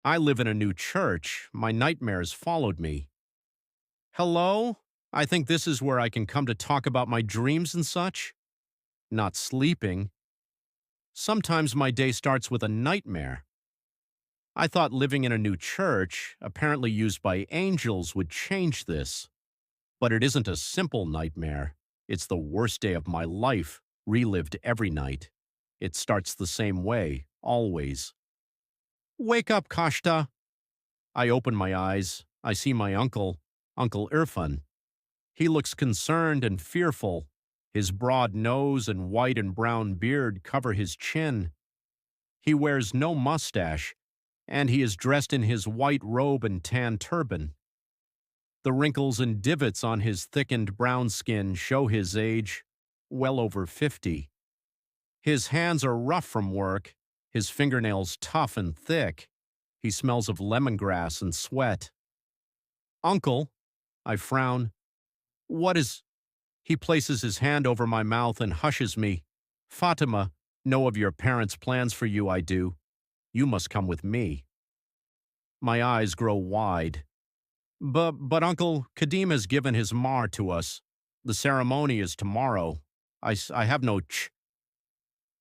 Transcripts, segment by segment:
I live in a new church. My nightmares followed me. Hello? I think this is where I can come to talk about my dreams and such. Not sleeping. Sometimes my day starts with a nightmare. I thought living in a new church, apparently used by angels, would change this. But it isn't a simple nightmare. It's the worst day of my life, relived every night. It starts the same way, always. Wake up, Kashta. I open my eyes. I see my uncle, Uncle Irfan. He looks concerned and fearful. His broad nose and white and brown beard cover his chin. He wears no mustache, and he is dressed in his white robe and tan turban. The wrinkles and divots on his thickened brown skin show his age, well over 50. His hands are rough from work, his fingernails tough and thick. He smells of lemongrass and sweat. Uncle, I frown. What is... He places his hand over my mouth and hushes me. Fatima, know of your parents' plans for you, I do. You must come with me. My eyes grow wide. But Uncle, Kadim has given his mar to us. The ceremony is tomorrow. I have no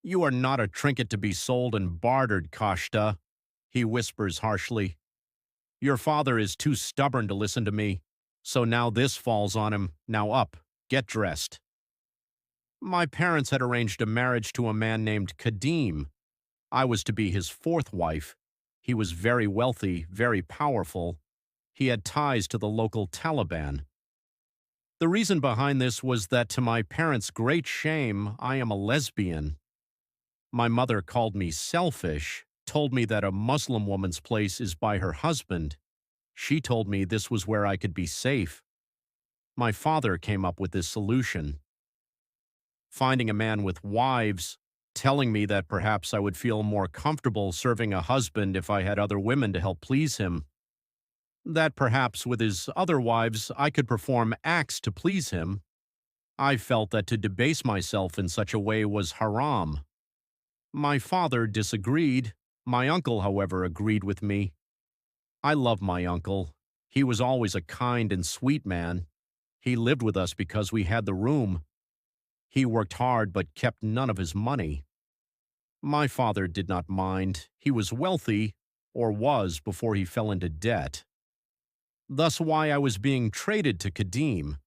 You are not a trinket to be sold and bartered, Kashta, he whispers harshly. Your father is too stubborn to listen to me, so now this falls on him. Now up, get dressed. My parents had arranged a marriage to a man named Kadim. I was to be his fourth wife. He was very wealthy, very powerful. He had ties to the local Taliban. The reason behind this was that, to my parents' great shame, I am a lesbian. My mother called me selfish, told me that a Muslim woman's place is by her husband. She told me this was where I could be safe. My father came up with this solution. Finding a man with wives, telling me that perhaps I would feel more comfortable serving a husband if I had other women to help please him. That perhaps with his other wives I could perform acts to please him. I felt that to debase myself in such a way was haram. My father disagreed. My uncle, however, agreed with me. I love my uncle. He was always a kind and sweet man. He lived with us because we had the room. He worked hard but kept none of his money. My father did not mind. He was wealthy, or was before he fell into debt. Thus why I was being traded to Kadim.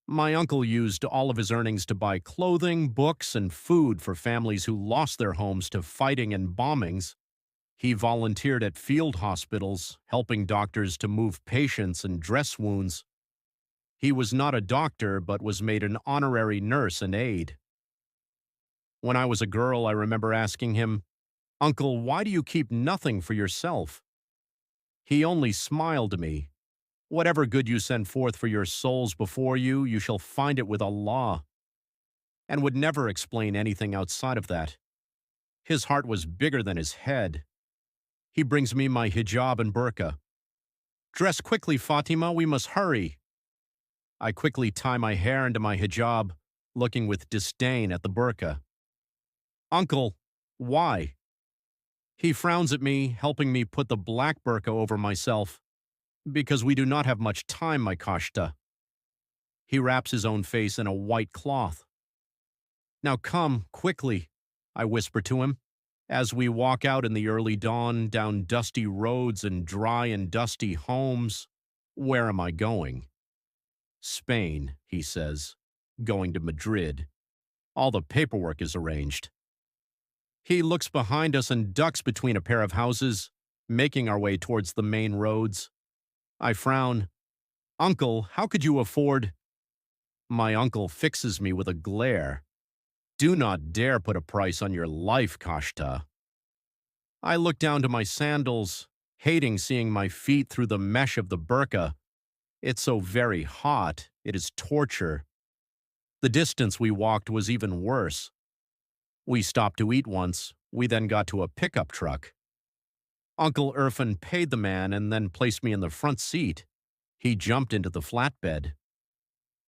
My uncle used all of his earnings to buy clothing, books, and food for families who lost their homes to fighting and bombings. He volunteered at field hospitals, helping doctors to move patients and dress wounds. He was not a doctor, but was made an honorary nurse and aide. When I was a girl, I remember asking him, "Uncle, why do you keep nothing for yourself?" He only smiled to me. Whatever good you send forth for your souls before you, you shall find it with Allah, and would never explain anything outside of that. His heart was bigger than his head. He brings me my hijab and burqa. Dress quickly, Fatima, we must hurry. I quickly tie my hair into my hijab, looking with disdain at the burqa. Uncle, why? He frowns at me, helping me put the black burqa over myself. Because we do not have much time, my Kashta. He wraps his own face in a white cloth. Now come, quickly, I whisper to him, as we walk out in the early dawn down dusty roads and dry and dusty homes. Where am I going? Spain, he says, going to Madrid. All the paperwork is arranged. He looks behind us and ducks between a pair of houses, making our way towards the main roads. I frown. Uncle, how could you afford... My uncle fixes me with a glare. Do not dare put a price on your life, Kashta. I look down to my sandals, hating seeing my feet through the mesh of the burqa. It's so very hot, it is torture. The distance we walked was even worse. We stopped to eat once. We then got to a pickup truck. Uncle Irfan paid the man and then placed me in the front seat. He jumped into the flatbed.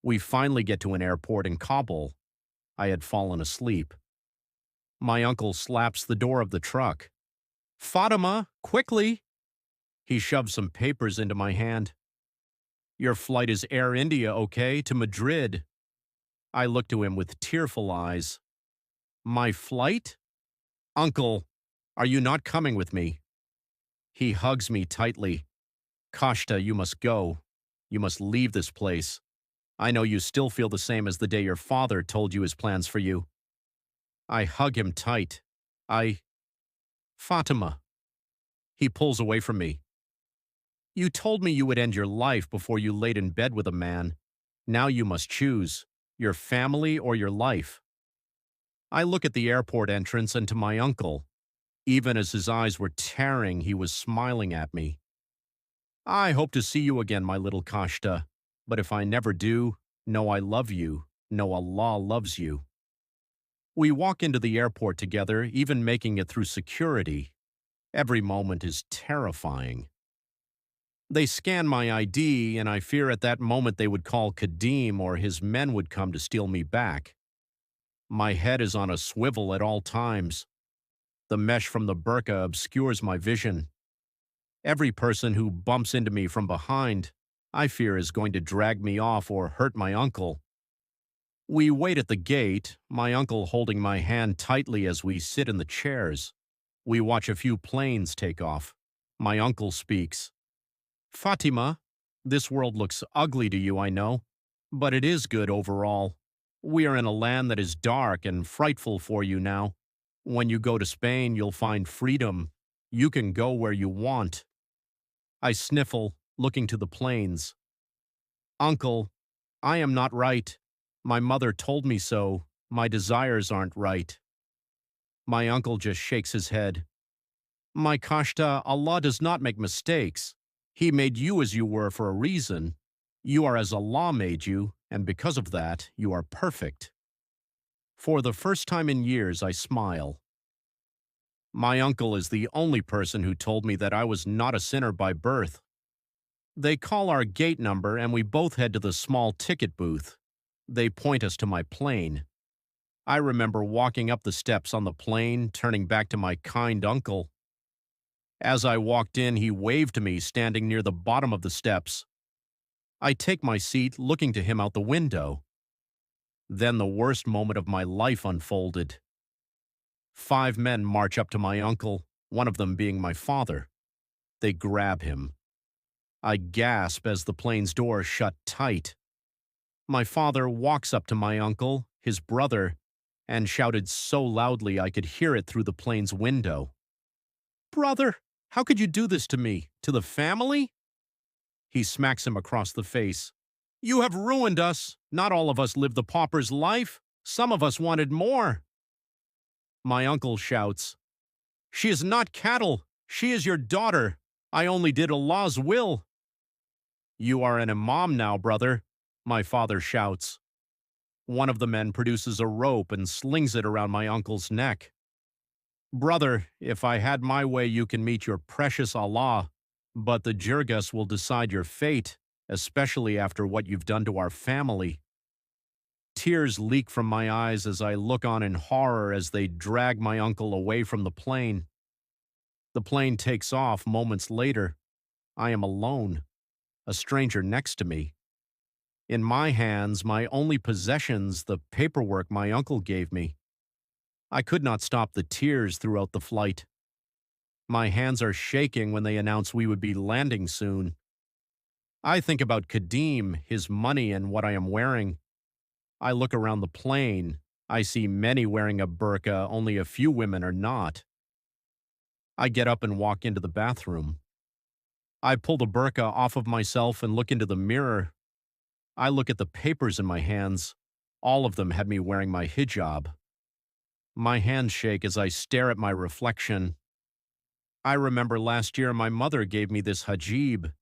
We finally get to an airport in Kabul. I had fallen asleep. My uncle slaps the door of the truck. Fatima, quickly! He shoved some papers into my hand. Your flight is Air India, okay, to Madrid. I looked to him with tearful eyes. My flight? Uncle, are you not coming with me? He hugs me tightly. Kashta, you must go. You must leave this place. I know you still feel the same as the day your father told you his plans for you. I hug him tight. Fatima. He pulls away from me. You told me you would end your life before you laid in bed with a man. Now you must choose, your family or your life. I look at the airport entrance and to my uncle. Even as his eyes were tearing, he was smiling at me. I hope to see you again, my little Kashta. But if I never do, know I love you. Know Allah loves you. We walk into the airport together, even making it through security. Every moment is terrifying. They scan my ID, and I fear at that moment they would call Kadeem or his men would come to steal me back. My head is on a swivel at all times. The mesh from the burqa obscures my vision. Every person who bumps into me from behind, I fear is going to drag me off or hurt my uncle. We wait at the gate, my uncle holding my hand tightly as we sit in the chairs. We watch a few planes take off. My uncle speaks. Fatima, this world looks ugly to you, I know, but it is good overall. We are in a land that is dark and frightful for you now. When you go to Spain, you'll find freedom. You can go where you want. I sniffle, looking to the plains. Uncle, I am not right. My mother told me so. My desires aren't right. My uncle just shakes his head. My Kashta, Allah does not make mistakes. He made you as you were for a reason. You are as Allah made you, and because of that, you are perfect. For the first time in years, I smile. My uncle is the only person who told me that I was not a sinner by birth. They call our gate number, and we both head to the small ticket booth. They point us to my plane. I remember walking up the steps on the plane, turning back to my kind uncle. As I walked in, he waved to me, standing near the bottom of the steps. I take my seat, looking to him out the window. Then the worst moment of my life unfolded. 5 men march up to my uncle, one of them being my father. They grab him. I gasp as the plane's door shut tight. My father walks up to my uncle, his brother, and shouted so loudly I could hear it through the plane's window. Brother, how could you do this to me? To the family? He smacks him across the face. You have ruined us. Not all of us lived the pauper's life. Some of us wanted more. My uncle shouts, She is not cattle. She is your daughter. I only did Allah's will. You are an imam now, brother, my father shouts. One of the men produces a rope and slings it around my uncle's neck. Brother, if I had my way, you can meet your precious Allah, but the Jirgas will decide your fate, especially after what you've done to our family. Tears leak from my eyes as I look on in horror as they drag my uncle away from the plane. The plane takes off moments later. I am alone, a stranger next to me. In my hands, my only possessions, the paperwork my uncle gave me. I could not stop the tears throughout the flight. My hands are shaking when they announce we would be landing soon. I think about Kadeem, his money, and what I am wearing. I look around the plane. I see many wearing a burqa, only a few women are not. I get up and walk into the bathroom. I pull the burqa off of myself and look into the mirror. I look at the papers in my hands. All of them had me wearing my hijab. My hands shake as I stare at my reflection. I remember last year my mother gave me this hijab.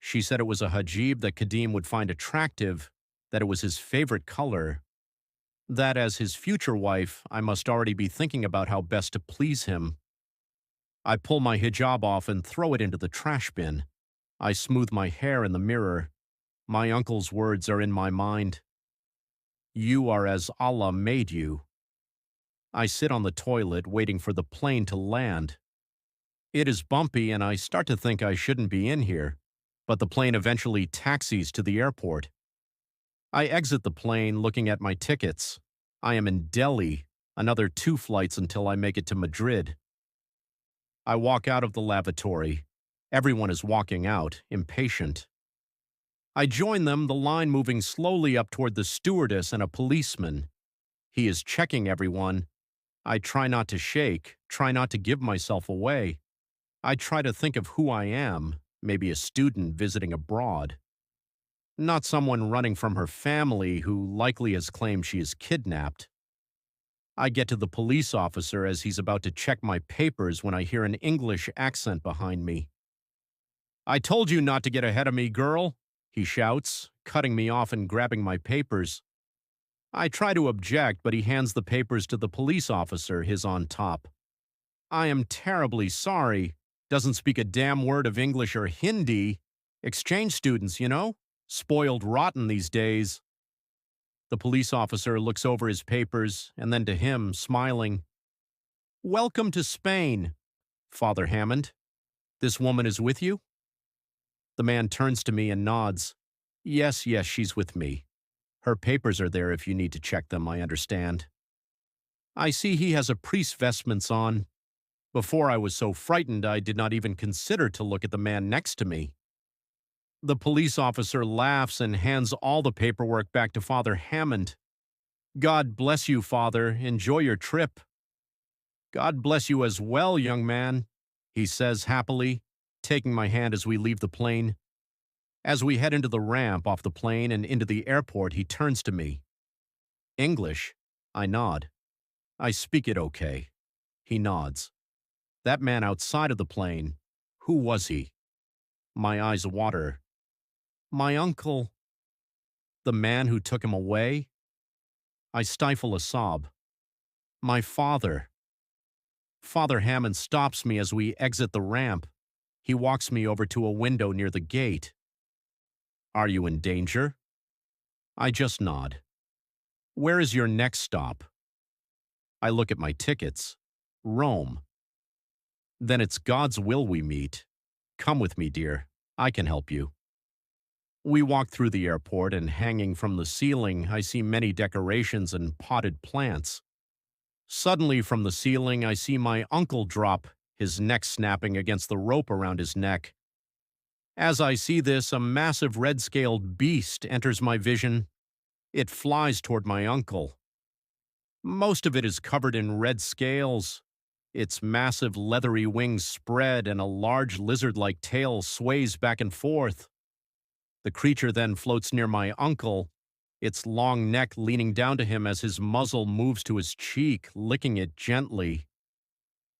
She said it was a hijab that Kadeem would find attractive, that it was his favorite color, that as his future wife, I must already be thinking about how best to please him. I pull my hijab off and throw it into the trash bin. I smooth my hair in the mirror. My uncle's words are in my mind. You are as Allah made you. I sit on the toilet waiting for the plane to land. It is bumpy, and I start to think I shouldn't be in here, but the plane eventually taxis to the airport. I exit the plane looking at my tickets. I am in Delhi, another 2 flights until I make it to Madrid. I walk out of the lavatory. Everyone is walking out, impatient. I join them, the line moving slowly up toward the stewardess and a policeman. He is checking everyone. I try not to shake, try not to give myself away. I try to think of who I am, maybe a student visiting abroad. Not someone running from her family who likely has claimed she is kidnapped. I get to the police officer as he's about to check my papers when I hear an English accent behind me. "I told you not to get ahead of me, girl," he shouts, cutting me off and grabbing my papers. I try to object, but he hands the papers to the police officer, his on top. "I am terribly sorry. Doesn't speak a damn word of English or Hindi. Exchange students, you know? Spoiled rotten these days." The police officer looks over his papers and then to him, smiling. "Welcome to Spain, Father Hammond. This woman is with you?" The man turns to me and nods. Yes, she's with me. Her papers are there if you need to check them, I understand." I see he has a priest's vestments on. Before I was so frightened I did not even consider to look at the man next to me. The police officer laughs and hands all the paperwork back to Father Hammond. "God bless you, Father. Enjoy your trip." "God bless you as well, young man," he says happily, taking my hand as we leave the plane. As we head into the ramp off the plane and into the airport, he turns to me. "English?" I nod. "I speak it okay." He nods. "That man outside of the plane, who was he?" My eyes water. "My uncle." "The man who took him away?" I stifle a sob. "My father." Father Hammond stops me as we exit the ramp. He walks me over to a window near the gate. "Are you in danger?" I just nod. "Where is your next stop?" I look at my tickets. Rome. "Then it's God's will we meet. Come with me, dear. I can help you." We walk through the airport, and hanging from the ceiling, I see many decorations and potted plants. Suddenly, from the ceiling, I see my uncle drop, his neck snapping against the rope around his neck. As I see this, a massive red-scaled beast enters my vision. It flies toward my uncle. Most of it is covered in red scales. Its massive leathery wings spread and a large lizard-like tail sways back and forth. The creature then floats near my uncle, its long neck leaning down to him as his muzzle moves to his cheek, licking it gently.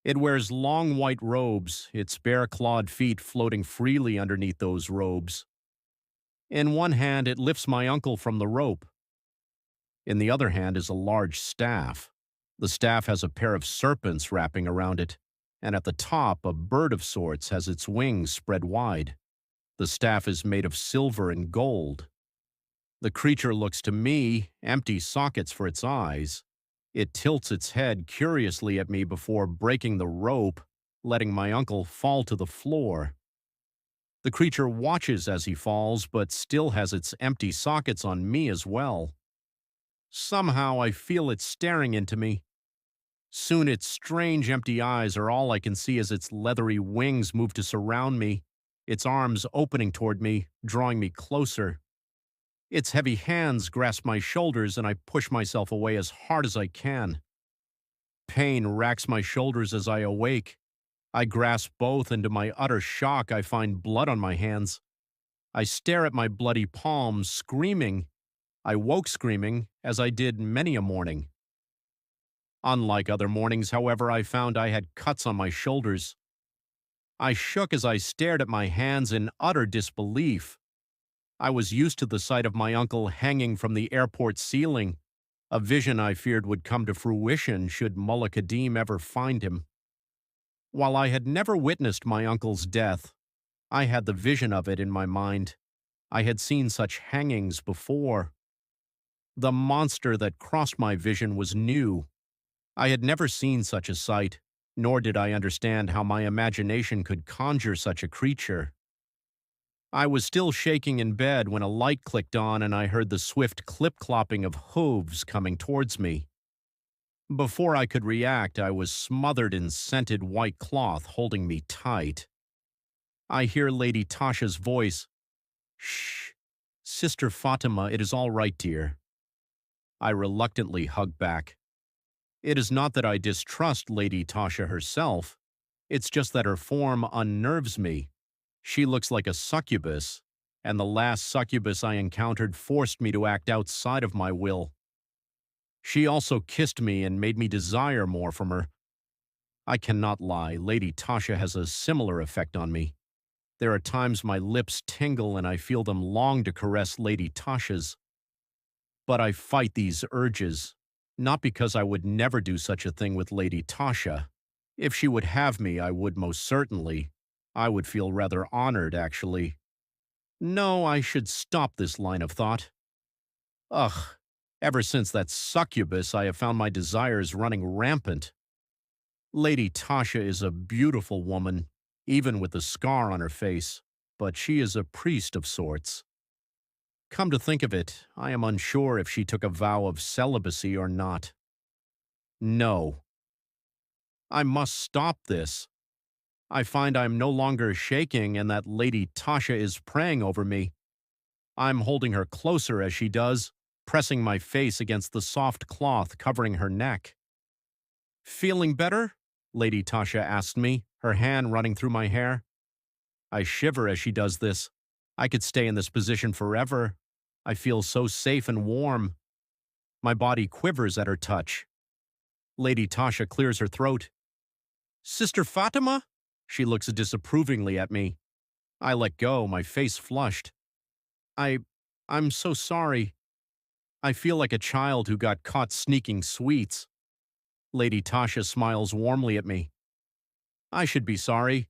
It wears long white robes, its bare clawed feet floating freely underneath those robes. In one hand, it lifts my uncle from the rope. In the other hand is a large staff. The staff has a pair of serpents wrapping around it, and at the top, a bird of sorts has its wings spread wide. The staff is made of silver and gold. The creature looks to me, empty sockets for its eyes. It tilts its head curiously at me before breaking the rope, letting my uncle fall to the floor. The creature watches as he falls, but still has its empty sockets on me as well. Somehow I feel it staring into me. Soon its strange empty eyes are all I can see as its leathery wings move to surround me, its arms opening toward me, drawing me closer. Its heavy hands grasp my shoulders and I push myself away as hard as I can. Pain racks my shoulders as I awake. I grasp both and to my utter shock I find blood on my hands. I stare at my bloody palms, screaming. I woke screaming, as I did many a morning. Unlike other mornings, however, I found I had cuts on my shoulders. I shook as I stared at my hands in utter disbelief. I was used to the sight of my uncle hanging from the airport ceiling, a vision I feared would come to fruition should Mullah Kadim ever find him. While I had never witnessed my uncle's death, I had the vision of it in my mind. I had seen such hangings before. The monster that crossed my vision was new. I had never seen such a sight, nor did I understand how my imagination could conjure such a creature. I was still shaking in bed when a light clicked on and I heard the swift clip-clopping of hooves coming towards me. Before I could react, I was smothered in scented white cloth holding me tight. I hear Lady Tasha's voice. Shh. Sister Fatima, it is all right, dear. I reluctantly hug back. It is not that I distrust Lady Tasha herself. It's just that her form unnerves me. She looks like a succubus, and the last succubus I encountered forced me to act outside of my will. She also kissed me and made me desire more from her. I cannot lie, Lady Tasha has a similar effect on me. There are times my lips tingle and I feel them long to caress Lady Tasha's. But I fight these urges, not because I would never do such a thing with Lady Tasha. If she would have me, I would most certainly. I would feel rather honored, actually. No, I should stop this line of thought. Ugh, ever since that succubus, I have found my desires running rampant. Lady Tasha is a beautiful woman, even with the scar on her face, but she is a priest of sorts. Come to think of it, I am unsure if she took a vow of celibacy or not. No. I must stop this. I find I'm no longer shaking and that Lady Tasha is praying over me. I'm holding her closer as she does, pressing my face against the soft cloth covering her neck. Feeling better? Lady Tasha asked me, her hand running through my hair. I shiver as she does this. I could stay in this position forever. I feel so safe and warm. My body quivers at her touch. Lady Tasha clears her throat. Sister Fatima? She looks disapprovingly at me. I let go, my face flushed. I'm so sorry. I feel like a child who got caught sneaking sweets. Lady Tasha smiles warmly at me. I should be sorry.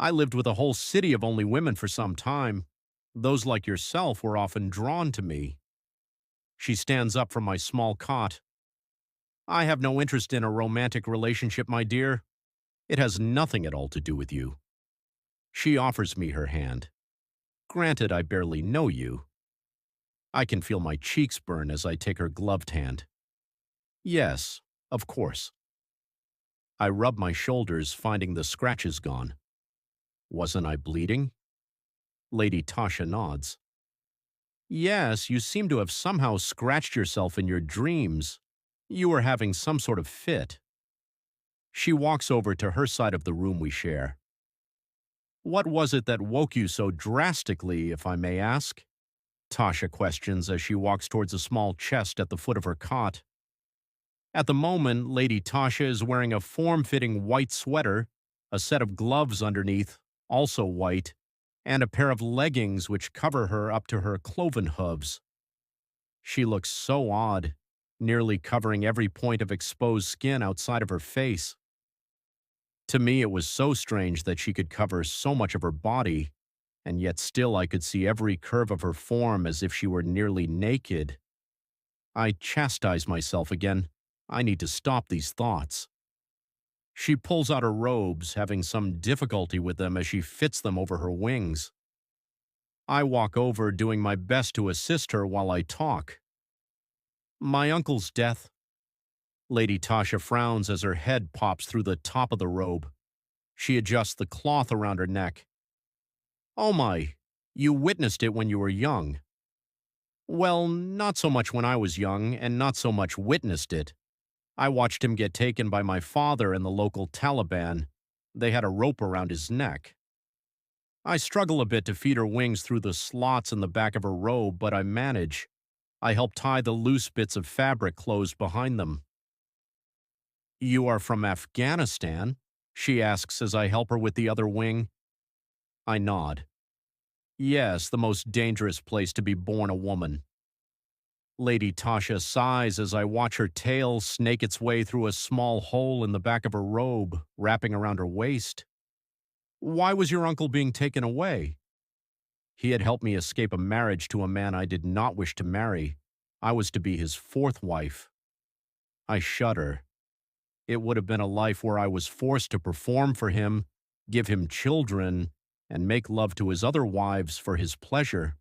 I lived with a whole city of only women for some time. Those like yourself were often drawn to me. She stands up from my small cot. I have no interest in a romantic relationship, my dear. It has nothing at all to do with you. She offers me her hand. Granted, I barely know you. I can feel my cheeks burn as I take her gloved hand. Yes, of course. I rub my shoulders, finding the scratches gone. Wasn't I bleeding? Lady Tasha nods. Yes, you seem to have somehow scratched yourself in your dreams. You were having some sort of fit. She walks over to her side of the room we share. What was it that woke you so drastically, if I may ask? Tasha questions as she walks towards a small chest at the foot of her cot. At the moment, Lady Tasha is wearing a form-fitting white sweater, a set of gloves underneath, also white, and a pair of leggings which cover her up to her cloven hooves. She looks so odd, nearly covering every point of exposed skin outside of her face. To me, it was so strange that she could cover so much of her body, and yet still I could see every curve of her form as if she were nearly naked. I chastise myself again. I need to stop these thoughts. She pulls out her robes, having some difficulty with them as she fits them over her wings. I walk over, doing my best to assist her while I talk. My uncle's death. Lady Tasha frowns as her head pops through the top of the robe. She adjusts the cloth around her neck. Oh my, you witnessed it when you were young. Well, not so much when I was young, and not so much witnessed it. I watched him get taken by my father and the local Taliban. They had a rope around his neck. I struggle a bit to feed her wings through the slots in the back of her robe, but I manage. I help tie the loose bits of fabric closed behind them. You are from Afghanistan? She asks as I help her with the other wing. I nod. Yes, the most dangerous place to be born a woman. Lady Tasha sighs as I watch her tail snake its way through a small hole in the back of her robe, wrapping around her waist. Why was your uncle being taken away? He had helped me escape a marriage to a man I did not wish to marry. I was to be his fourth wife. I shudder. It would have been a life where I was forced to perform for him, give him children, and make love to his other wives for his pleasure.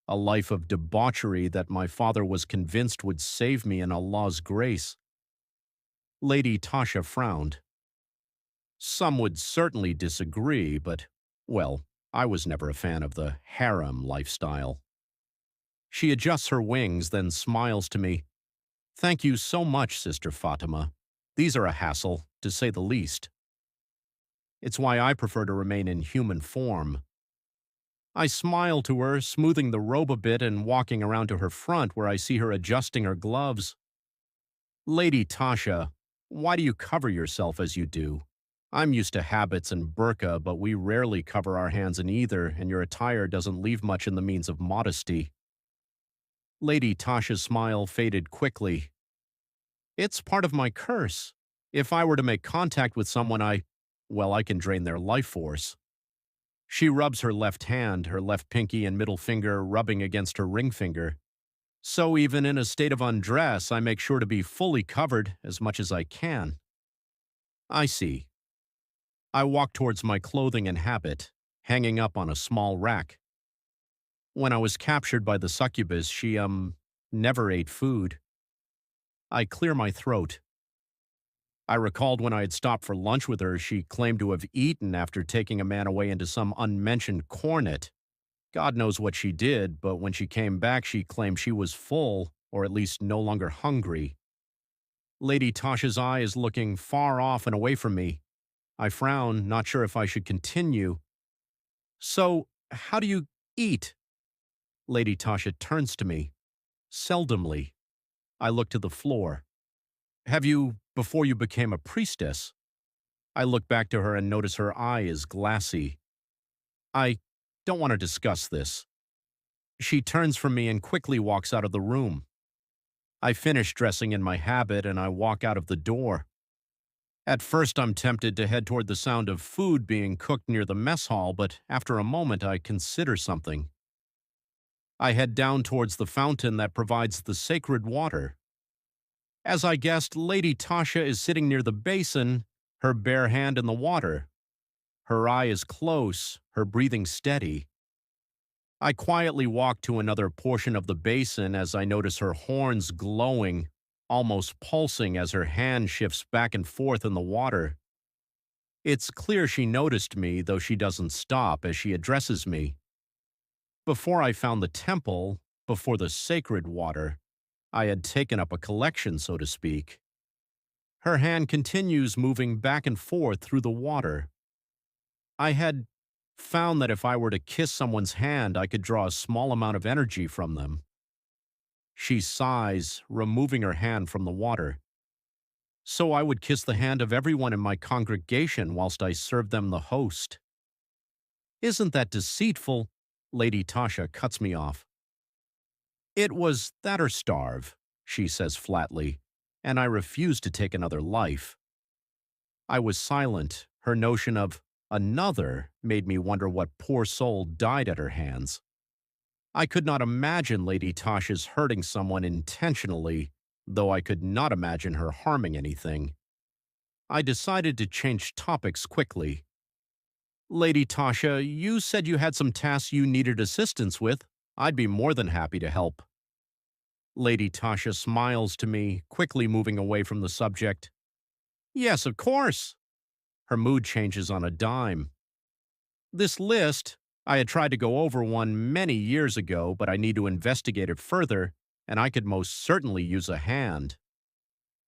A life of debauchery that my father was convinced would save me in Allah's grace. Lady Tasha frowned. Some would certainly disagree, but, well, I was never a fan of the harem lifestyle. She adjusts her wings, then smiles to me. Thank you so much, Sister Fatima. These are a hassle, to say the least. It's why I prefer to remain in human form. I smile to her, smoothing the robe a bit and walking around to her front where I see her adjusting her gloves. Lady Tasha, why do you cover yourself as you do? I'm used to habits and burqa, but we rarely cover our hands in either, and your attire doesn't leave much in the means of modesty. Lady Tasha's smile faded quickly. It's part of my curse. If I were to make contact with someone, I can drain their life force. She rubs her left hand, her left pinky and middle finger rubbing against her ring finger. So even in a state of undress, I make sure to be fully covered as much as I can. I see. I walk towards my clothing and habit, hanging up on a small rack. When I was captured by the succubus, she, never ate food. I clear my throat. I recalled when I had stopped for lunch with her, she claimed to have eaten after taking a man away into some unmentioned cornet. God knows what she did, but when she came back, she claimed she was full, or at least no longer hungry. Lady Tasha's eye is looking far off and away from me. I frown, not sure if I should continue. So, how do you eat? Lady Tasha turns to me. Seldomly. I look to the floor. Have you, before you became a priestess? I look back to her and notice her eye is glassy. I don't want to discuss this. She turns from me and quickly walks out of the room. I finish dressing in my habit and I walk out of the door. At first I'm tempted to head toward the sound of food being cooked near the mess hall, but after a moment I consider something. I head down towards the fountain that provides the sacred water. As I guessed, Lady Tasha is sitting near the basin, her bare hand in the water. Her eye is close, her breathing steady. I quietly walk to another portion of the basin as I notice her horns glowing, almost pulsing as her hand shifts back and forth in the water. It's clear she noticed me, though she doesn't stop as she addresses me. Before I found the temple, before the sacred water, I had taken up a collection, so to speak. Her hand continues moving back and forth through the water. I had found that if I were to kiss someone's hand, I could draw a small amount of energy from them. She sighs, removing her hand from the water. So I would kiss the hand of everyone in my congregation whilst I served them the host. Isn't that deceitful? Lady Tasha cuts me off. It was that or starve, she says flatly, and I refuse to take another life. I was silent. Her notion of another made me wonder what poor soul died at her hands. I could not imagine Lady Tasha's hurting someone intentionally, though I could not imagine her harming anything. I decided to change topics quickly. Lady Tasha, you said you had some tasks you needed assistance with. I'd be more than happy to help. Lady Tasha smiles to me, quickly moving away from the subject. Yes, of course. Her mood changes on a dime. This list, I had tried to go over one many years ago, but I need to investigate it further, and I could most certainly use a hand.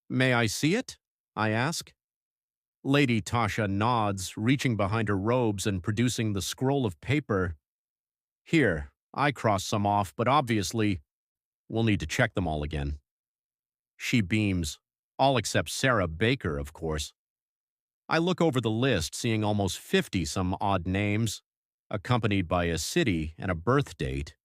May I see it? I ask. Lady Tasha nods, reaching behind her robes and producing the scroll of paper. Here, I crossed some off, but obviously, we'll need to check them all again. She beams, all except Sarah Baker, of course. I look over the list, seeing almost 50 some odd names, accompanied by a city and a birth date.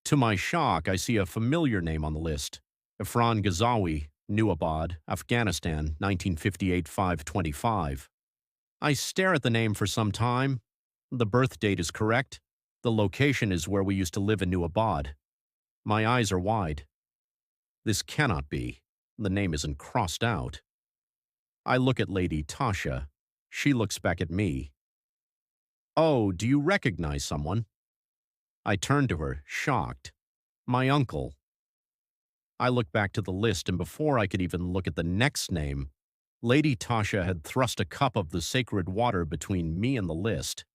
To my shock, I see a familiar name on the list, Afran Ghazawi, Nuabad, Afghanistan, 1958-525. I stare at the name for some time. The birth date is correct. The location is where we used to live in Nuabad. My eyes are wide. This cannot be. The name isn't crossed out. I look at Lady Tasha. She looks back at me. Oh, do you recognize someone? I turn to her, shocked. My uncle. I look back to the list, and before I could even look at the next name, Lady Tasha had thrust a cup of the sacred water between me and the list.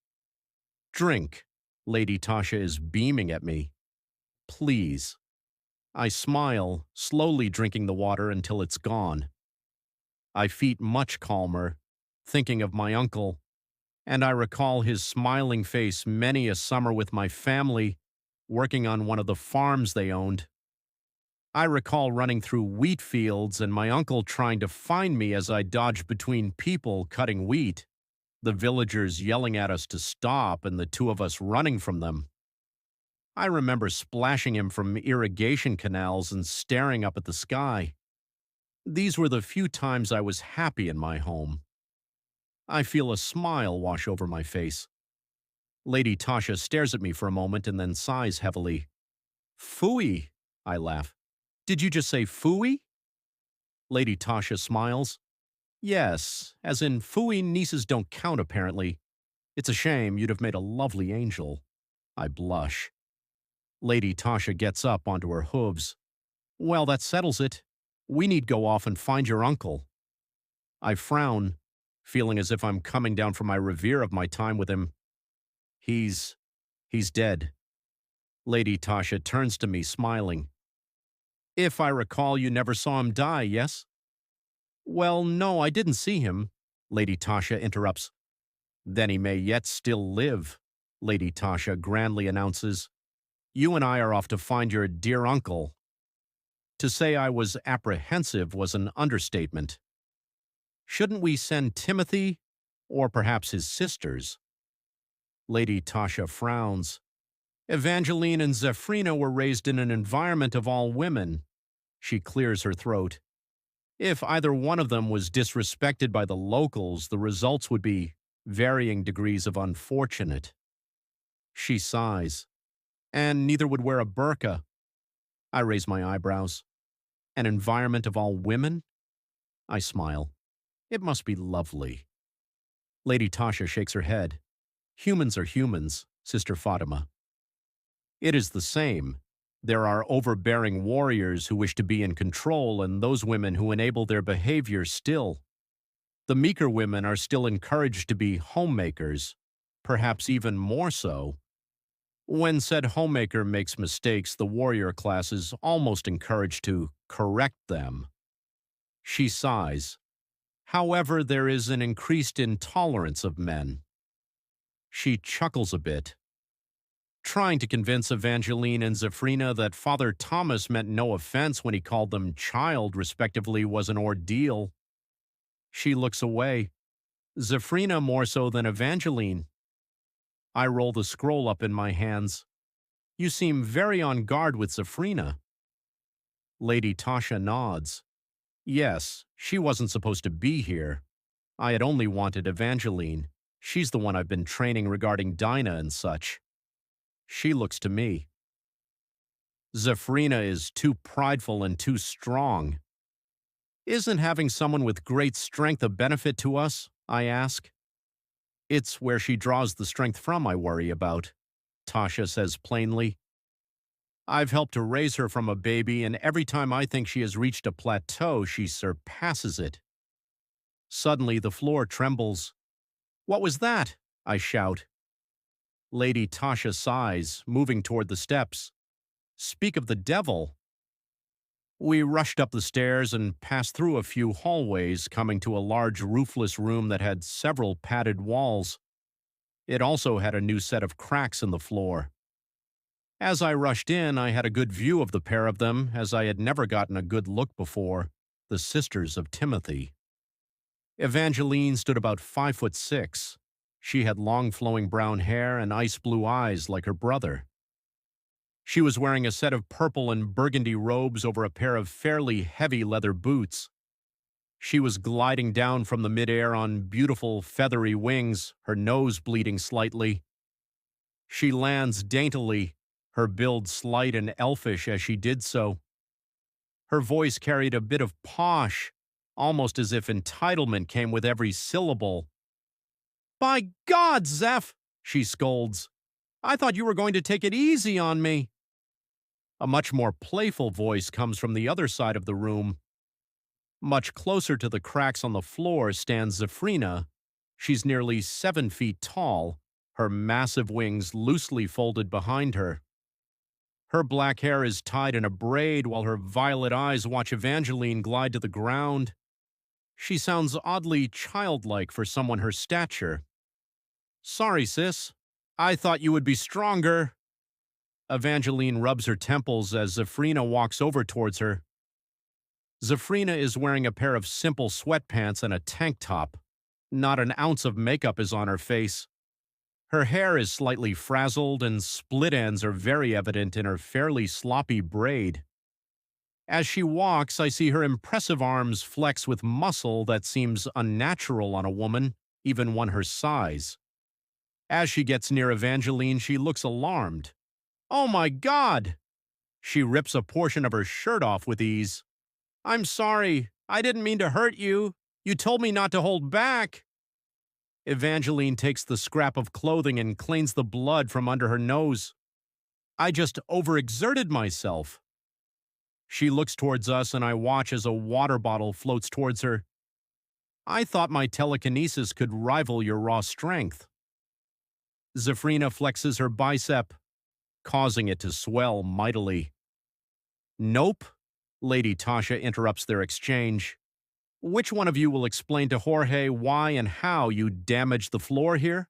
Drink. Lady Tasha is beaming at me. Please. I smile, slowly drinking the water until it's gone. I feel much calmer, thinking of my uncle, and I recall his smiling face many a summer with my family, working on one of the farms they owned. I recall running through wheat fields and my uncle trying to find me as I dodged between people cutting wheat, the villagers yelling at us to stop and the two of us running from them. I remember splashing him from irrigation canals and staring up at the sky. These were the few times I was happy in my home. I feel a smile wash over my face. Lady Tasha stares at me for a moment and then sighs heavily. Phooey, I laugh. Did you just say phooey? Lady Tasha smiles. Yes, as in phooey nieces don't count apparently. It's a shame, you'd have made a lovely angel. I blush. Lady Tasha gets up onto her hooves. Well, that settles it. We need go off and find your uncle. I frown, feeling as if I'm coming down from my revere of my time with him. He's dead. Lady Tasha turns to me, smiling. If I recall, you never saw him die, yes? Well, no, I didn't see him, Lady Tasha interrupts. Then he may yet still live, Lady Tasha grandly announces. You and I are off to find your dear uncle. To say I was apprehensive was an understatement. Shouldn't we send Timothy, or perhaps his sisters? Lady Tasha frowns. Evangeline and Zephrina were raised in an environment of all women. She clears her throat. If either one of them was disrespected by the locals, the results would be varying degrees of unfortunate. She sighs. And neither would wear a burqa. I raise my eyebrows. An environment of all women? I smile. It must be lovely. Lady Tasha shakes her head. Humans are humans, Sister Fatima. It is the same. There are overbearing warriors who wish to be in control and those women who enable their behavior still. The meeker women are still encouraged to be homemakers, perhaps even more so. When said homemaker makes mistakes, the warrior class is almost encouraged to correct them. She sighs. However, there is an increased intolerance of men. She chuckles a bit. Trying to convince Evangeline and Zephrina that Father Thomas meant no offense when he called them child, respectively, was an ordeal. She looks away. Zephrina more so than Evangeline. I roll the scroll up in my hands. You seem very on guard with Zephrina. Lady Tasha nods. Yes, she wasn't supposed to be here. I had only wanted Evangeline. She's the one I've been training regarding Dinah and such. She looks to me. Zephrina is too prideful and too strong. Isn't having someone with great strength a benefit to us? I ask. It's where she draws the strength from I worry about, Tasha says plainly. I've helped to raise her from a baby, and every time I think she has reached a plateau, she surpasses it. Suddenly, the floor trembles. What was that? I shout. Lady Tasha sighs, moving toward the steps. Speak of the devil. We rushed up the stairs and passed through a few hallways, coming to a large roofless room that had several padded walls. It also had a new set of cracks in the floor. As I rushed in, I had a good view of the pair of them, as I had never gotten a good look before, the sisters of Timothy. Evangeline stood about 5'6". She had long flowing brown hair and ice blue eyes like her brother. She was wearing a set of purple and burgundy robes over a pair of fairly heavy leather boots. She was gliding down from the midair on beautiful feathery wings, her nose bleeding slightly. She lands daintily, her build slight and elfish as she did so. Her voice carried a bit of posh, almost as if entitlement came with every syllable. "By God, Zeph!" she scolds. "I thought you were going to take it easy on me." A much more playful voice comes from the other side of the room. Much closer to the cracks on the floor stands Zephrina. She's nearly 7 feet tall, her massive wings loosely folded behind her. Her black hair is tied in a braid while her violet eyes watch Evangeline glide to the ground. She sounds oddly childlike for someone her stature. "Sorry, sis. I thought you would be stronger." Evangeline rubs her temples as Zephrina walks over towards her. Zephrina is wearing a pair of simple sweatpants and a tank top. Not an ounce of makeup is on her face. Her hair is slightly frazzled and split ends are very evident in her fairly sloppy braid. As she walks, I see her impressive arms flex with muscle that seems unnatural on a woman, even one her size. As she gets near Evangeline, she looks alarmed. "Oh my God!" She rips a portion of her shirt off with ease. "I'm sorry. I didn't mean to hurt you. You told me not to hold back." Evangeline takes the scrap of clothing and cleans the blood from under her nose. "I just overexerted myself." She looks towards us and I watch as a water bottle floats towards her. "I thought my telekinesis could rival your raw strength." Zephrina flexes her bicep, causing it to swell mightily. "Nope." Lady Tasha interrupts their exchange. "Which one of you will explain to Jorge why and how you damaged the floor here?"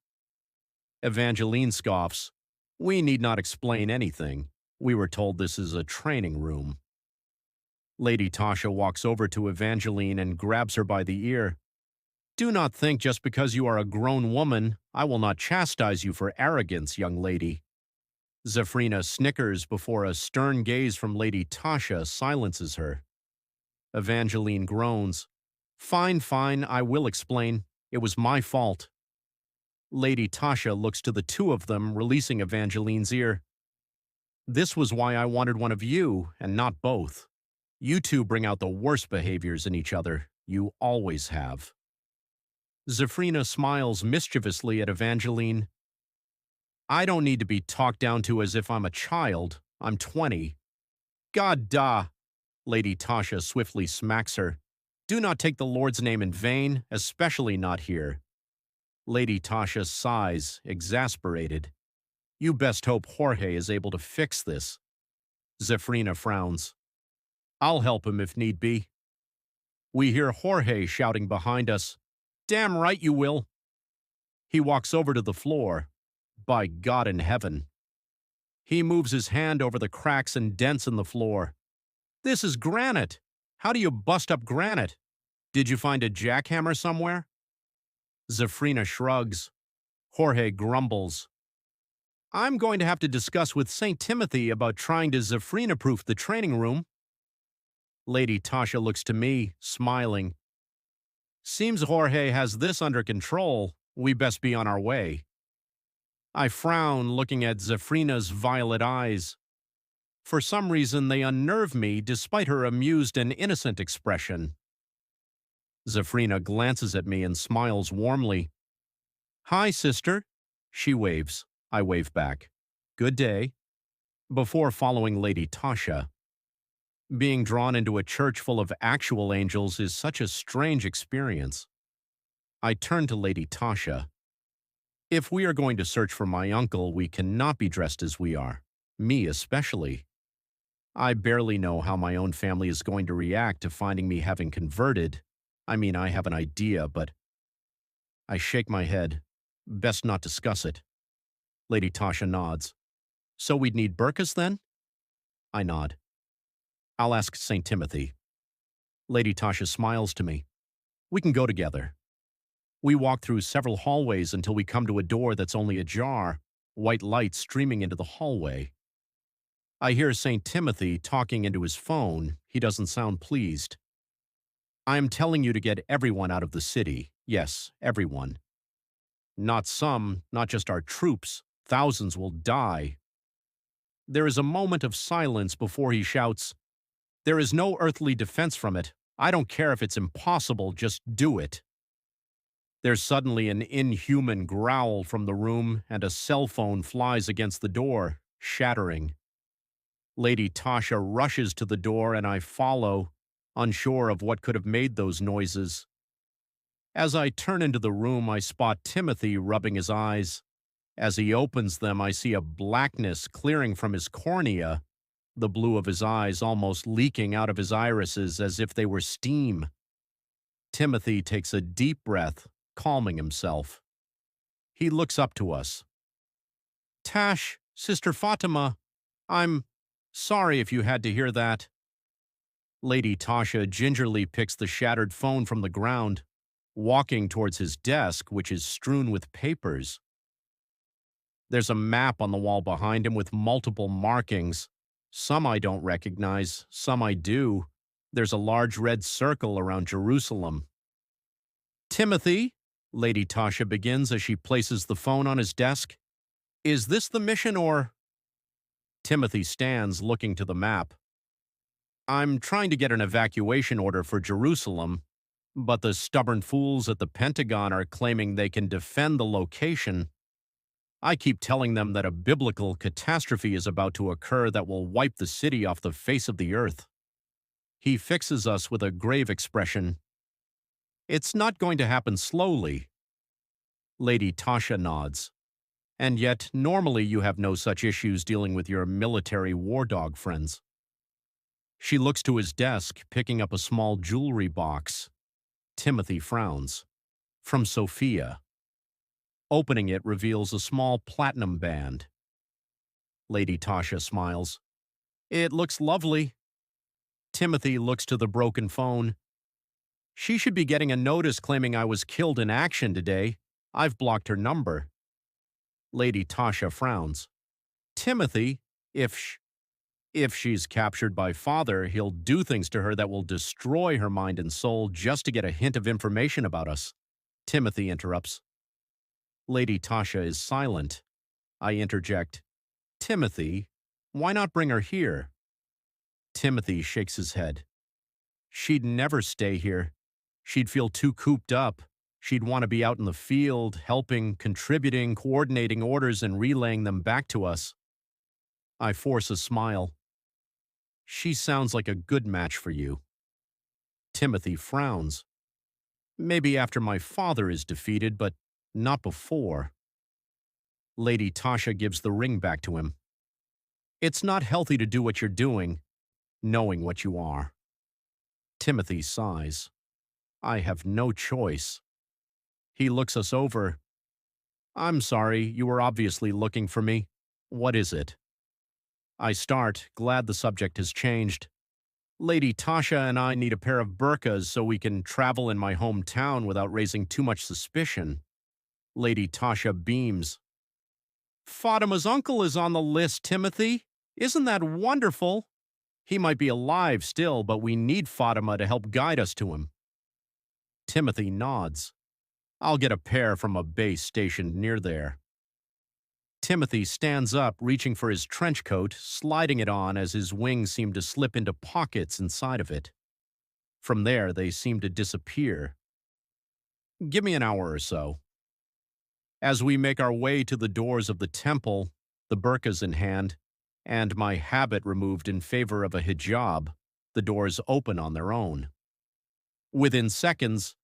Evangeline scoffs. "We need not explain anything. We were told this is a training room." Lady Tasha walks over to Evangeline and grabs her by the ear. "Do not think just because you are a grown woman, I will not chastise you for arrogance, young lady." Zephrina snickers before a stern gaze from Lady Tasha silences her. Evangeline groans. Fine, I will explain. It was my fault." Lady Tasha looks to the two of them, releasing Evangeline's ear. "This was why I wanted one of you, and not both. You two bring out the worst behaviors in each other. You always have." Zephrina smiles mischievously at Evangeline. "I don't need to be talked down to as if I'm a child. I'm 20. God da!" Lady Tasha swiftly smacks her. "Do not take the Lord's name in vain, especially not here." Lady Tasha sighs, exasperated. "You best hope Jorge is able to fix this." Zephrina frowns. "I'll help him if need be." We hear Jorge shouting behind us. "Damn right you will." He walks over to the floor. By God in heaven. He moves his hand over the cracks and dents in the floor. "This is granite. How do you bust up granite? Did you find a jackhammer somewhere?" Zephrina shrugs. Jorge grumbles. "I'm going to have to discuss with St. Timothy about trying to Zephrina-proof the training room." Lady Tasha looks to me, smiling. "Seems Jorge has this under control. We best be on our way." I frown, looking at Zephrina's violet eyes. For some reason, they unnerve me despite her amused and innocent expression. Zephrina glances at me and smiles warmly. "Hi, sister." She waves. I wave back. "Good day." Before following Lady Tasha. Being drawn into a church full of actual angels is such a strange experience. I turn to Lady Tasha. "If we are going to search for my uncle, we cannot be dressed as we are. Me especially. I barely know how my own family is going to react to finding me having converted. I mean, I have an idea, but..." I shake my head. "Best not discuss it." Lady Tasha nods. "So we'd need burqas then?" I nod. "I'll ask St. Timothy." Lady Tasha smiles to me. "We can go together." We walk through several hallways until we come to a door that's only ajar, white light streaming into the hallway. I hear St. Timothy talking into his phone. He doesn't sound pleased. "I am telling you to get everyone out of the city. Yes, everyone. Not some, not just our troops. Thousands will die." There is a moment of silence before he shouts, "There is no earthly defense from it. I don't care if it's impossible, just do it. There's suddenly an inhuman growl from the room, and a cell phone flies against the door, shattering. Lady Tasha rushes to the door, and I follow, unsure of what could have made those noises. As I turn into the room, I spot Timothy rubbing his eyes. As he opens them, I see a blackness clearing from his cornea, the blue of his eyes almost leaking out of his irises as if they were steam. Timothy takes a deep breath, calming himself. He looks up to us. Tash, Sister Fatima, I'm sorry if you had to hear that. Lady Tasha gingerly picks the shattered phone from the ground, walking towards his desk, which is strewn with papers. There's a map on the wall behind him with multiple markings. Some I don't recognize, some I do. There's a large red circle around Jerusalem. Timothy, Lady Tasha begins as she places the phone on his desk. Is this the mission or? Timothy stands looking to the map. I'm trying to get an evacuation order for Jerusalem, but the stubborn fools at the Pentagon are claiming they can defend the location. I keep telling them that a biblical catastrophe is about to occur that will wipe the city off the face of the earth. He fixes us with a grave expression. It's not going to happen slowly. Lady Tasha nods. And yet, normally you have no such issues dealing with your military war dog friends. She looks to his desk, picking up a small jewelry box. Timothy frowns. From Sophia. Opening it reveals a small platinum band. Lady Tasha smiles. It looks lovely. Timothy looks to the broken phone. She should be getting a notice claiming I was killed in action today. I've blocked her number. Lady Tasha frowns. Timothy, if she's captured by Father, he'll do things to her that will destroy her mind and soul just to get a hint of information about us. Timothy interrupts. Lady Tasha is silent. I interject. Timothy, why not bring her here? Timothy shakes his head. She'd never stay here. She'd feel too cooped up. She'd want to be out in the field, helping, contributing, coordinating orders, and relaying them back to us. I force a smile. She sounds like a good match for you. Timothy frowns. Maybe after my father is defeated, but not before. Lady Tasha gives the ring back to him. It's not healthy to do what you're doing, knowing what you are. Timothy sighs. I have no choice. He looks us over. I'm sorry, you were obviously looking for me. What is it? I start, glad the subject has changed. Lady Tasha and I need a pair of burqas so we can travel in my hometown without raising too much suspicion. Lady Tasha beams. Fatima's uncle is on the list, Timothy. Isn't that wonderful? He might be alive still, but we need Fatima to help guide us to him. Timothy nods. I'll get a pair from a base stationed near there. Timothy stands up, reaching for his trench coat, sliding it on as his wings seem to slip into pockets inside of it. From there, they seem to disappear. Give me an hour or so. As we make our way to the doors of the temple, the burqas in hand, and my habit removed in favor of a hijab, the doors open on their own. Within seconds,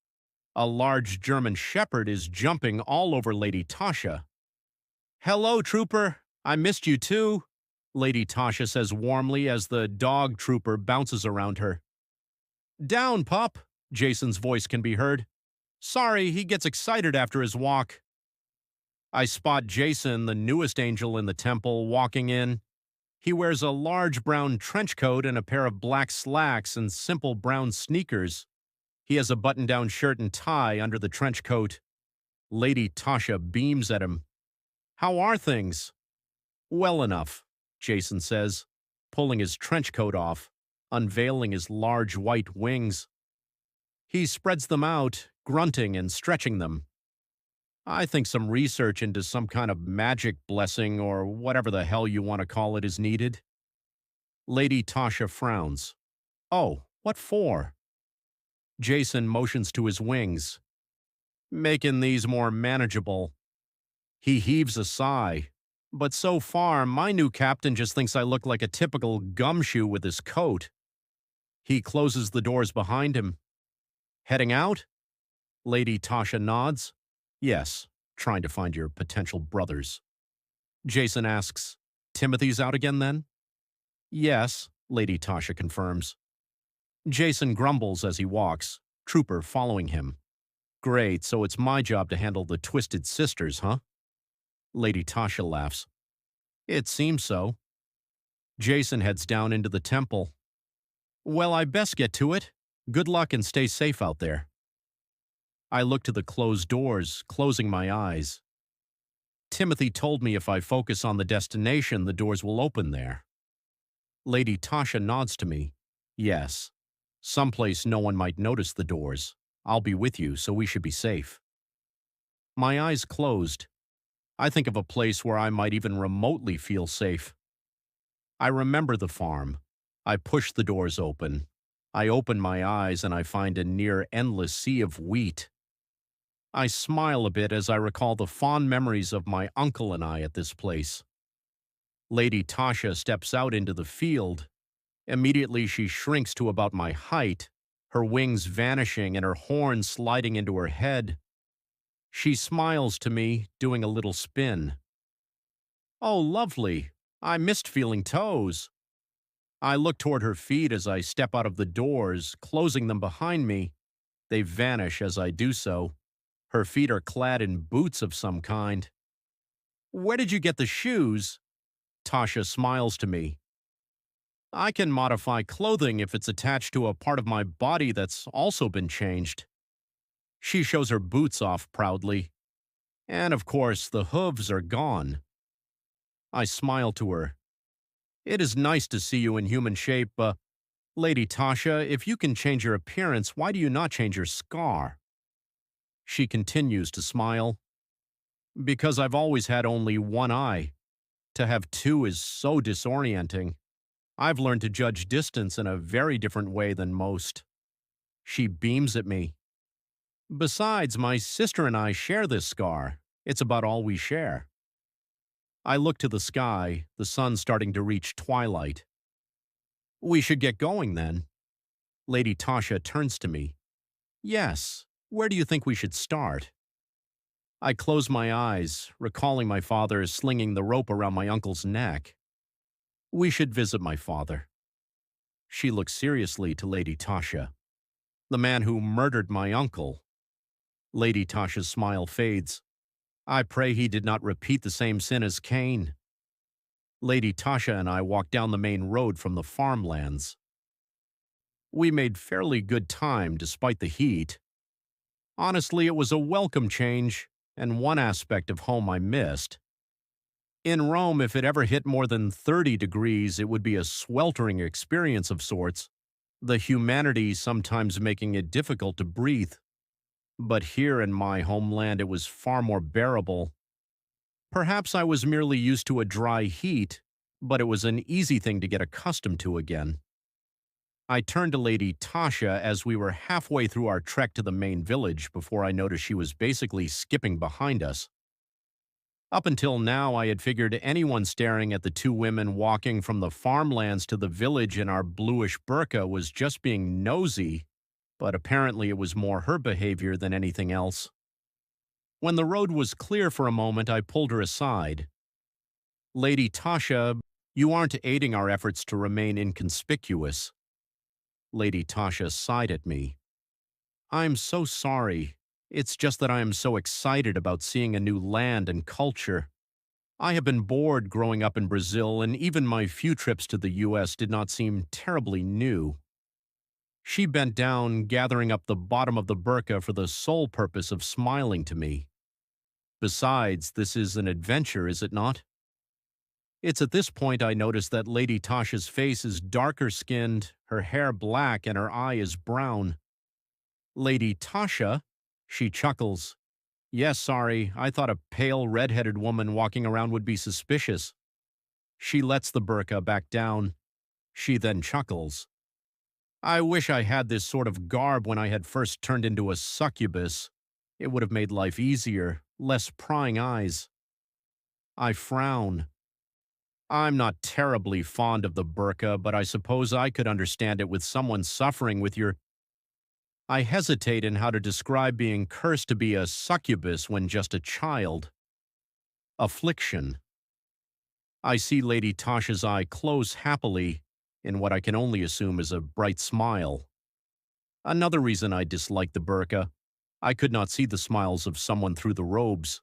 a large German shepherd is jumping all over Lady Tasha. Hello, trooper. I missed you too, Lady Tasha says warmly as the dog trooper bounces around her. Down, pup, Jason's voice can be heard. Sorry, he gets excited after his walk. I spot Jason, the newest angel in the temple, walking in. He wears a large brown trench coat and a pair of black slacks and simple brown sneakers. He has a button-down shirt and tie under the trench coat. Lady Tasha beams at him. How are things? Well enough, Jason says, pulling his trench coat off, unveiling his large white wings. He spreads them out, grunting and stretching them. I think some research into some kind of magic blessing or whatever the hell you want to call it is needed. Lady Tasha frowns. Oh, what for? Jason motions to his wings, making these more manageable. He heaves a sigh. But so far, my new captain just thinks I look like a typical gumshoe with his coat. He closes the doors behind him. Heading out? Lady Tasha nods. Yes, trying to find your potential brothers. Jason asks, Timothy's out again then? Yes, Lady Tasha confirms. Jason grumbles as he walks, Trooper following him. Great, so it's my job to handle the twisted sisters, huh? Lady Tasha laughs. It seems so. Jason heads down into the temple. Well, I best get to it. Good luck and stay safe out there. I look to the closed doors, closing my eyes. Timothy told me if I focus on the destination, the doors will open there. Lady Tasha nods to me. Yes. Someplace no one might notice the doors. I'll be with you, so we should be safe. My eyes closed. I think of a place where I might even remotely feel safe. I remember the farm. I push the doors open. I open my eyes and I find a near endless sea of wheat. I smile a bit as I recall the fond memories of my uncle and I at this place. Lady Tasha steps out into the field. Immediately she shrinks to about my height, her wings vanishing and her horn sliding into her head. She smiles to me, doing a little spin. Oh, lovely. I missed feeling toes. I look toward her feet as I step out of the doors, closing them behind me. They vanish as I do so. Her feet are clad in boots of some kind. Where did you get the shoes? Tasha smiles to me. I can modify clothing if it's attached to a part of my body that's also been changed. She shows her boots off proudly. And of course, the hooves are gone. I smile to her. It is nice to see you in human shape, Lady Tasha, if you can change your appearance, why do you not change your scar? She continues to smile. Because I've always had only one eye. To have two is so disorienting. I've learned to judge distance in a very different way than most. She beams at me. Besides, my sister and I share this scar. It's about all we share. I look to the sky, the sun starting to reach twilight. We should get going then. Lady Tasha turns to me. Yes, where do you think we should start? I close my eyes, recalling my father slinging the rope around my uncle's neck. We should visit my father. She looks seriously to Lady Tasha. The man who murdered my uncle. Lady Tasha's smile fades. I pray he did not repeat the same sin as Cain. Lady Tasha and I walked down the main road from the farmlands. We made fairly good time despite the heat. Honestly, it was a welcome change, and one aspect of home I missed. In Rome, if it ever hit more than 30 degrees, it would be a sweltering experience of sorts, the humanity sometimes making it difficult to breathe. But here in my homeland, it was far more bearable. Perhaps I was merely used to a dry heat, but it was an easy thing to get accustomed to again. I turned to Lady Tasha as we were halfway through our trek to the main village before I noticed she was basically skipping behind us. Up until now, I had figured anyone staring at the two women walking from the farmlands to the village in our bluish burqa was just being nosy, but apparently it was more her behavior than anything else. When the road was clear for a moment, I pulled her aside. Lady Tasha, you aren't aiding our efforts to remain inconspicuous. Lady Tasha sighed at me. I'm so sorry. It's just that I am so excited about seeing a new land and culture. I have been bored growing up in Brazil, and even my few trips to the U.S. did not seem terribly new. She bent down, gathering up the bottom of the burqa for the sole purpose of smiling to me. Besides, this is an adventure, is it not? It's at this point I notice that Lady Tasha's face is darker skinned, her hair black, and her eye is brown. Lady Tasha, she chuckles. Yes, sorry, I thought a pale, red-headed woman walking around would be suspicious. She lets the burqa back down. She then chuckles. I wish I had this sort of garb when I had first turned into a succubus. It would have made life easier, less prying eyes. I frown. I'm not terribly fond of the burqa, but I suppose I could understand it with someone suffering with your. I hesitate in how to describe being cursed to be a succubus when just a child. Affliction. I see Lady Tasha's eye close happily in what I can only assume is a bright smile. Another reason I dislike the burqa. I could not see the smiles of someone through the robes.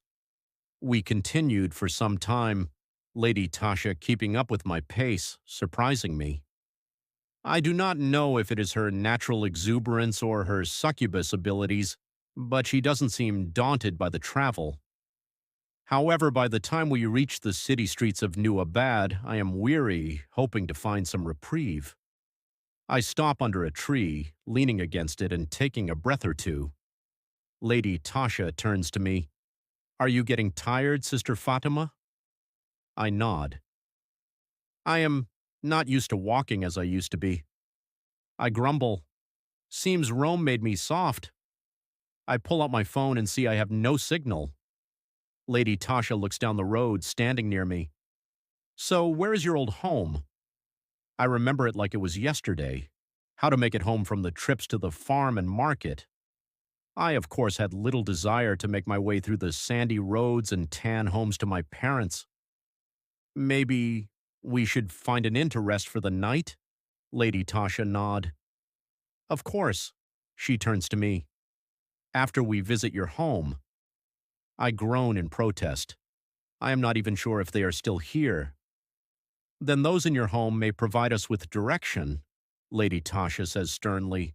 We continued for some time, Lady Tasha keeping up with my pace, surprising me. I do not know if it is her natural exuberance or her succubus abilities, but she doesn't seem daunted by the travel. However, by the time we reach the city streets of New Abad, I am weary, hoping to find some reprieve. I stop under a tree, leaning against it and taking a breath or two. Lady Tasha turns to me. Are you getting tired, Sister Fatima? I nod. I am not used to walking as I used to be. I grumble. Seems Rome made me soft. I pull out my phone and see I have no signal. Lady Tasha looks down the road, standing near me. So, where is your old home? I remember it like it was yesterday. How to make it home from the trips to the farm and market. I, of course, had little desire to make my way through the sandy roads and tan homes to my parents. Maybe we should find an inn to rest for the night? Lady Tasha nod. Of course. She turns to me. After we visit your home. I groan in protest. I am not even sure if they are still here. Then those in your home may provide us with direction, Lady Tasha says sternly.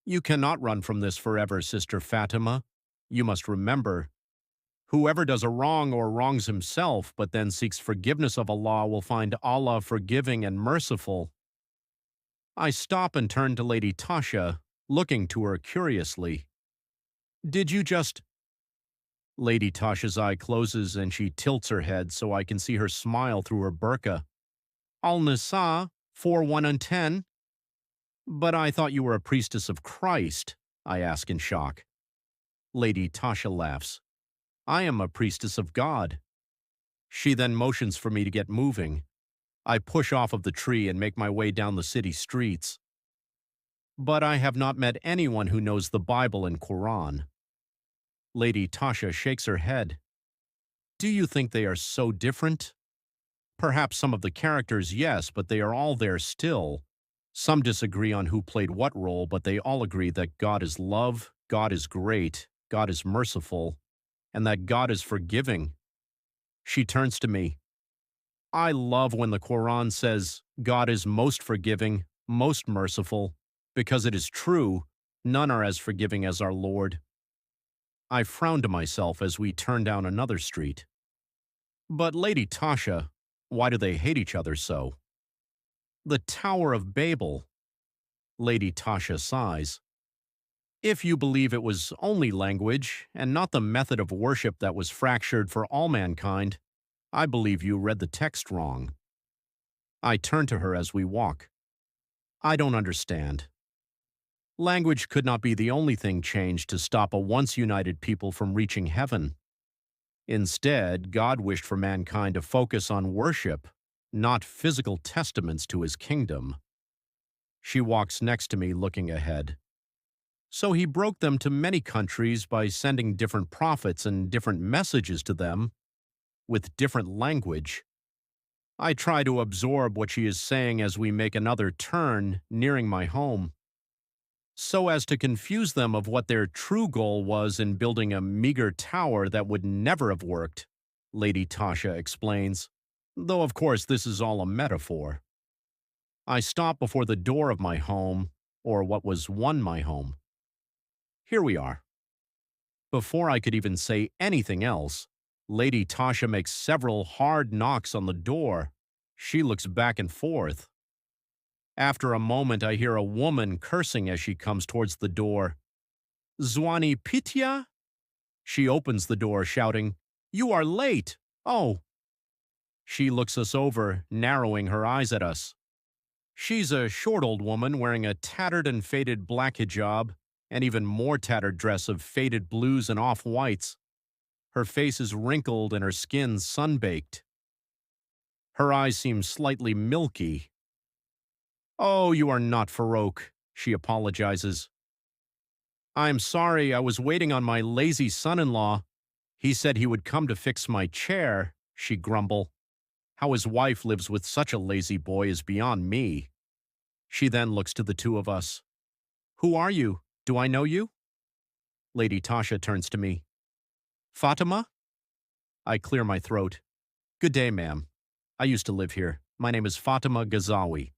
You cannot run from this forever, Sister Fatima. You must remember, whoever does a wrong or wrongs himself but then seeks forgiveness of Allah will find Allah forgiving and merciful. I stop and turn to Lady Tasha, looking to her curiously. Did you just... Lady Tasha's eye closes and she tilts her head so I can see her smile through her burqa. Al-Nisa, 4:1 and 10. But I thought you were a priestess of Christ, I ask in shock. Lady Tasha laughs. I am a priestess of God. She then motions for me to get moving. I push off of the tree and make my way down the city streets. But I have not met anyone who knows the Bible and Quran. Lady Tasha shakes her head. Do you think they are so different? Perhaps some of the characters, yes, but they are all there still. Some disagree on who played what role, but they all agree that God is love, God is great, God is merciful, and that God is forgiving. She turns to me. I love when the Quran says God is most forgiving, most merciful, because it is true, none are as forgiving as our Lord. I frown to myself as we turn down another street. But Lady Tasha, why do they hate each other so? The Tower of Babel. Lady Tasha sighs. If you believe it was only language, and not the method of worship that was fractured for all mankind, I believe you read the text wrong. I turn to her as we walk. I don't understand. Language could not be the only thing changed to stop a once united people from reaching heaven. Instead, God wished for mankind to focus on worship, not physical testaments to his kingdom. She walks next to me, looking ahead. So he broke them to many countries by sending different prophets and different messages to them, with different language. I try to absorb what she is saying as we make another turn, nearing my home, so as to confuse them of what their true goal was in building a meager tower that would never have worked, Lady Tasha explains, though of course this is all a metaphor. I stop before the door of my home, or what was one my home. Here we are. Before I could even say anything else, Lady Tasha makes several hard knocks on the door. She looks back and forth. After a moment, I hear a woman cursing as she comes towards the door. Zwani Pitya? She opens the door, shouting, You are late! Oh! She looks us over, narrowing her eyes at us. She's a short old woman wearing a tattered and faded black hijab, and even more tattered dress of faded blues and off-whites. Her face is wrinkled and her skin sun-baked. Her eyes seem slightly milky. "Oh, you are not Farouk," she apologizes. "I'm sorry, I was waiting on my lazy son-in-law. He said he would come to fix my chair," she grumble. How his wife lives with such a lazy boy is beyond me. She then looks to the two of us. "Who are you? Do I know you?" Lady Tasha turns to me. "Fatima?" I clear my throat. "Good day, ma'am. I used to live here. My name is Fatima Ghazawi."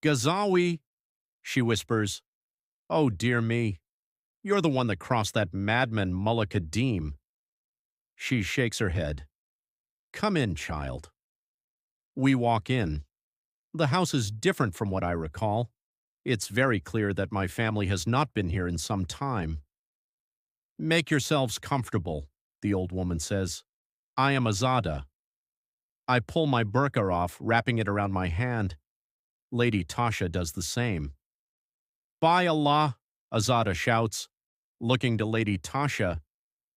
"Ghazawi?" she whispers. "Oh, dear me. You're the one that crossed that madman Mullah Kadim." She shakes her head. "Come in, child." We walk in. The house is different from what I recall. It's very clear that my family has not been here in some time. "Make yourselves comfortable," the old woman says. "I am Azada." I pull my burqa off, wrapping it around my hand. Lady Tasha does the same. "By Allah," Azada shouts, looking to Lady Tasha.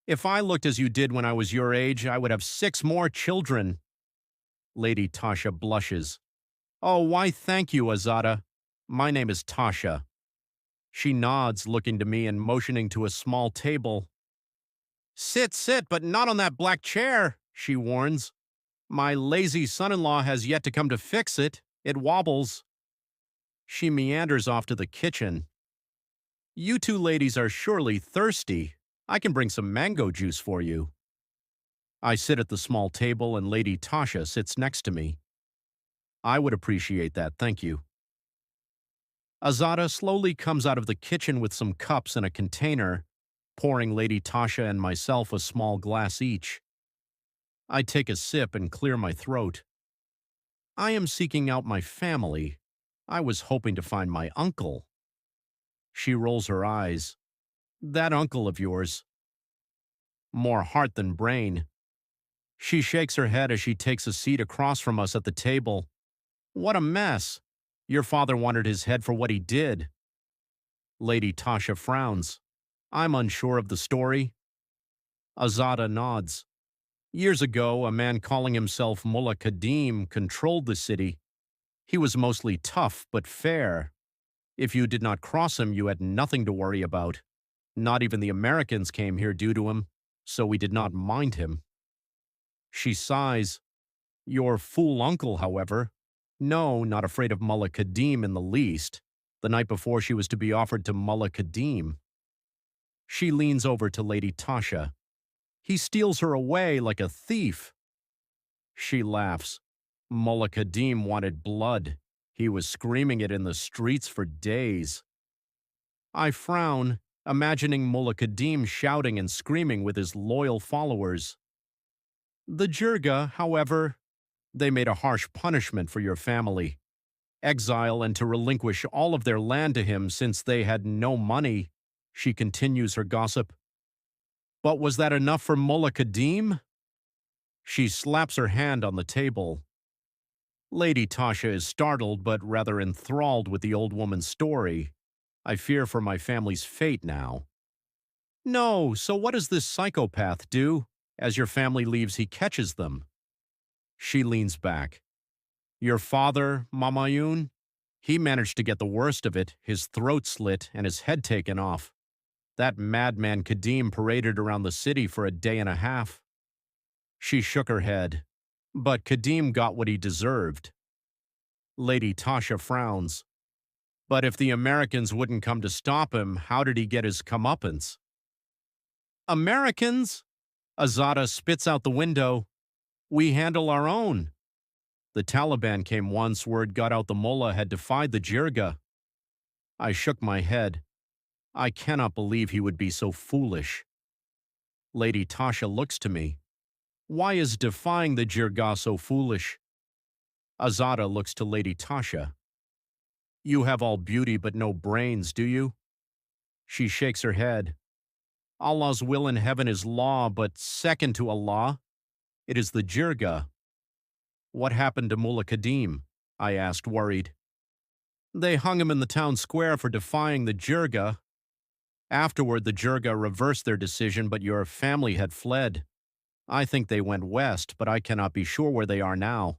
"If I looked as you did when I was your age, I would have 6 more children." Lady Tasha blushes. "Oh, why thank you, Azada. My name is Tasha." She nods, looking to me and motioning to a small table. "Sit, sit, but not on that black chair," she warns. "My lazy son-in-law has yet to come to fix it. It wobbles." She meanders off to the kitchen. "You two ladies are surely thirsty. I can bring some mango juice for you." I sit at the small table and Lady Tasha sits next to me. "I would appreciate that, thank you." Azada slowly comes out of the kitchen with some cups and a container, pouring Lady Tasha and myself a small glass each. I take a sip and clear my throat. "I am seeking out my family. I was hoping to find my uncle." She rolls her eyes. "That uncle of yours. More heart than brain." She shakes her head as she takes a seat across from us at the table. "What a mess. Your father wanted his head for what he did." Lady Tasha frowns. "I'm unsure of the story." Azada nods. "Years ago, a man calling himself Mullah Kadim controlled the city. He was mostly tough but fair. If you did not cross him, you had nothing to worry about. Not even the Americans came here due to him, so we did not mind him." She sighs. "Your fool uncle, however. No, not afraid of Mullah Kadim in the least. The night before she was to be offered to Mullah Kadim." She leans over to Lady Tasha. "He steals her away like a thief." She laughs. "Mullah Kadim wanted blood. He was screaming it in the streets for days." I frown, imagining Mullah Kadim shouting and screaming with his loyal followers. "The Jirga, however, they made a harsh punishment for your family. Exile and to relinquish all of their land to him since they had no money," she continues her gossip. "But was that enough for Mullah Kadim?" She slaps her hand on the table. Lady Tasha is startled but rather enthralled with the old woman's story. I fear for my family's fate now. "No, so what does this psychopath do? As your family leaves, he catches them." She leans back. "Your father, Mamayun? He managed to get the worst of it, his throat slit and his head taken off. That madman Kadim paraded around the city for a day and a half." She shook her head. "But Kadim got what he deserved." Lady Tasha frowns. "But if the Americans wouldn't come to stop him, how did he get his comeuppance?" "Americans?" Azada spits out the window. "We handle our own. The Taliban came once, word got out the mullah had defied the Jirga." I shook my head. I cannot believe he would be so foolish. Lady Tasha looks to me. "Why is defying the Jirga so foolish?" Azada looks to Lady Tasha. "You have all beauty but no brains, do you?" She shakes her head. "Allah's will in heaven is law, but second to Allah, it is the Jirga." "What happened to Mullah Kadim?" I asked, worried. They hung him in the town square for defying the jirga. Afterward, the jirga reversed their decision, but your family had fled. I think they went west, but I cannot be sure where they are now.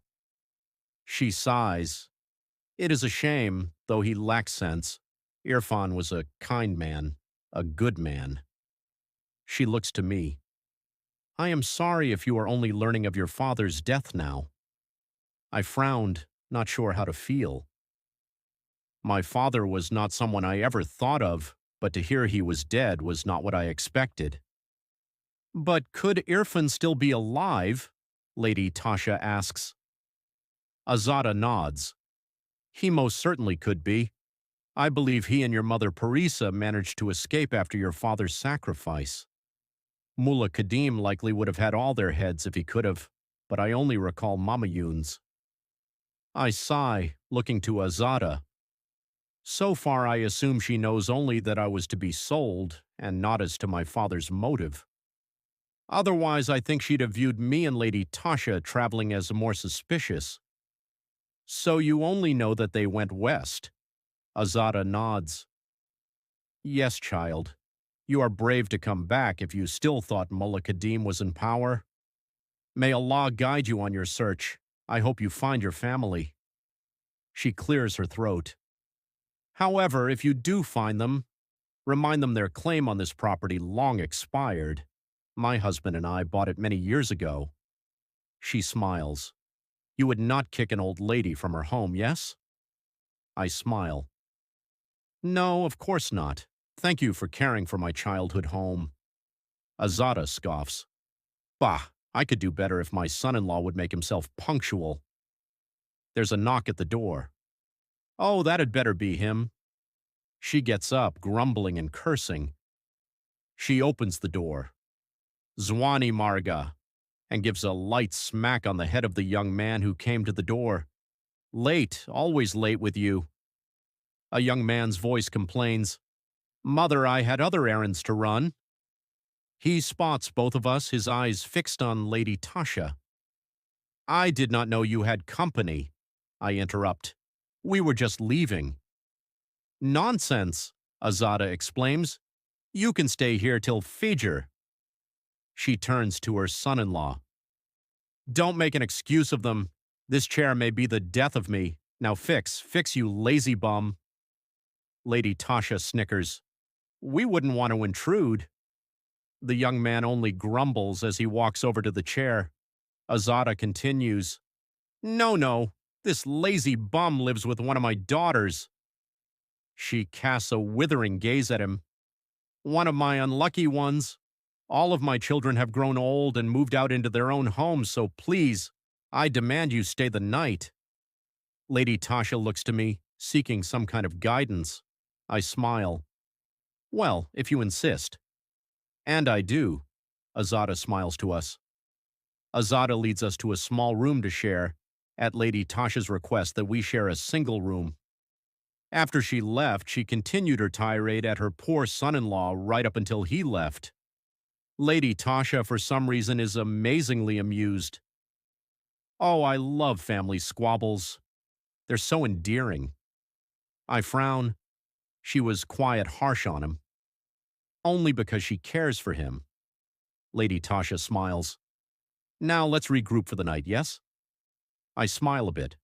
She sighs. It is a shame, though he lacks sense. Irfan was a kind man, a good man. She looks to me. I am sorry if you are only learning of your father's death now. I frowned, not sure how to feel. My father was not someone I ever thought of, but to hear he was dead was not what I expected. But could Irfan still be alive? Lady Tasha asks. Azada nods. He most certainly could be. I believe he and your mother Parisa managed to escape after your father's sacrifice. Mullah Kadim likely would have had all their heads if he could have, but I only recall Mamayun's. I sigh, looking to Azada. So far I assume she knows only that I was to be sold, and not as to my father's motive. Otherwise, I think she'd have viewed me and Lady Tasha traveling as more suspicious. So you only know that they went west? Azada nods. Yes, child. You are brave to come back if you still thought Mullah Kadim was in power. May Allah guide you on your search. I hope you find your family. She clears her throat. However, if you do find them, remind them their claim on this property long expired. My husband and I bought it many years ago. She smiles. You would not kick an old lady from her home, yes? I smile. No, of course not. Thank you for caring for my childhood home. Azada scoffs. Bah, I could do better if my son-in-law would make himself punctual. There's a knock at the door. Oh, that had better be him. She gets up, grumbling and cursing. She opens the door. Zwani Marga, and gives a light smack on the head of the young man who came to the door. Late, always late with you. A young man's voice complains. Mother, I had other errands to run. He spots both of us, his eyes fixed on Lady Tasha. I did not know you had company, I interrupt. We were just leaving. Nonsense, Azada exclaims. You can stay here till Fajr. She turns to her son-in-law. Don't make an excuse of them. This chair may be the death of me. Now fix, you lazy bum. Lady Tasha snickers. We wouldn't want to intrude. The young man only grumbles as he walks over to the chair. Azada continues. No, this lazy bum lives with one of my daughters. She casts a withering gaze at him. One of my unlucky ones. All of my children have grown old and moved out into their own homes, so please, I demand you stay the night. Lady Tasha looks to me, seeking some kind of guidance. I smile. Well, if you insist. And I do. Azada smiles to us. Azada leads us to a small room to share, at Lady Tasha's request that we share a single room. After she left, she continued her tirade at her poor son-in-law right up until he left. Lady Tasha, for some reason, is amazingly amused. Oh, I love family squabbles. They're so endearing. I frown. She was quiet harsh on him. Only because she cares for him. Lady Tasha smiles. Now let's regroup for the night, yes? I smile a bit.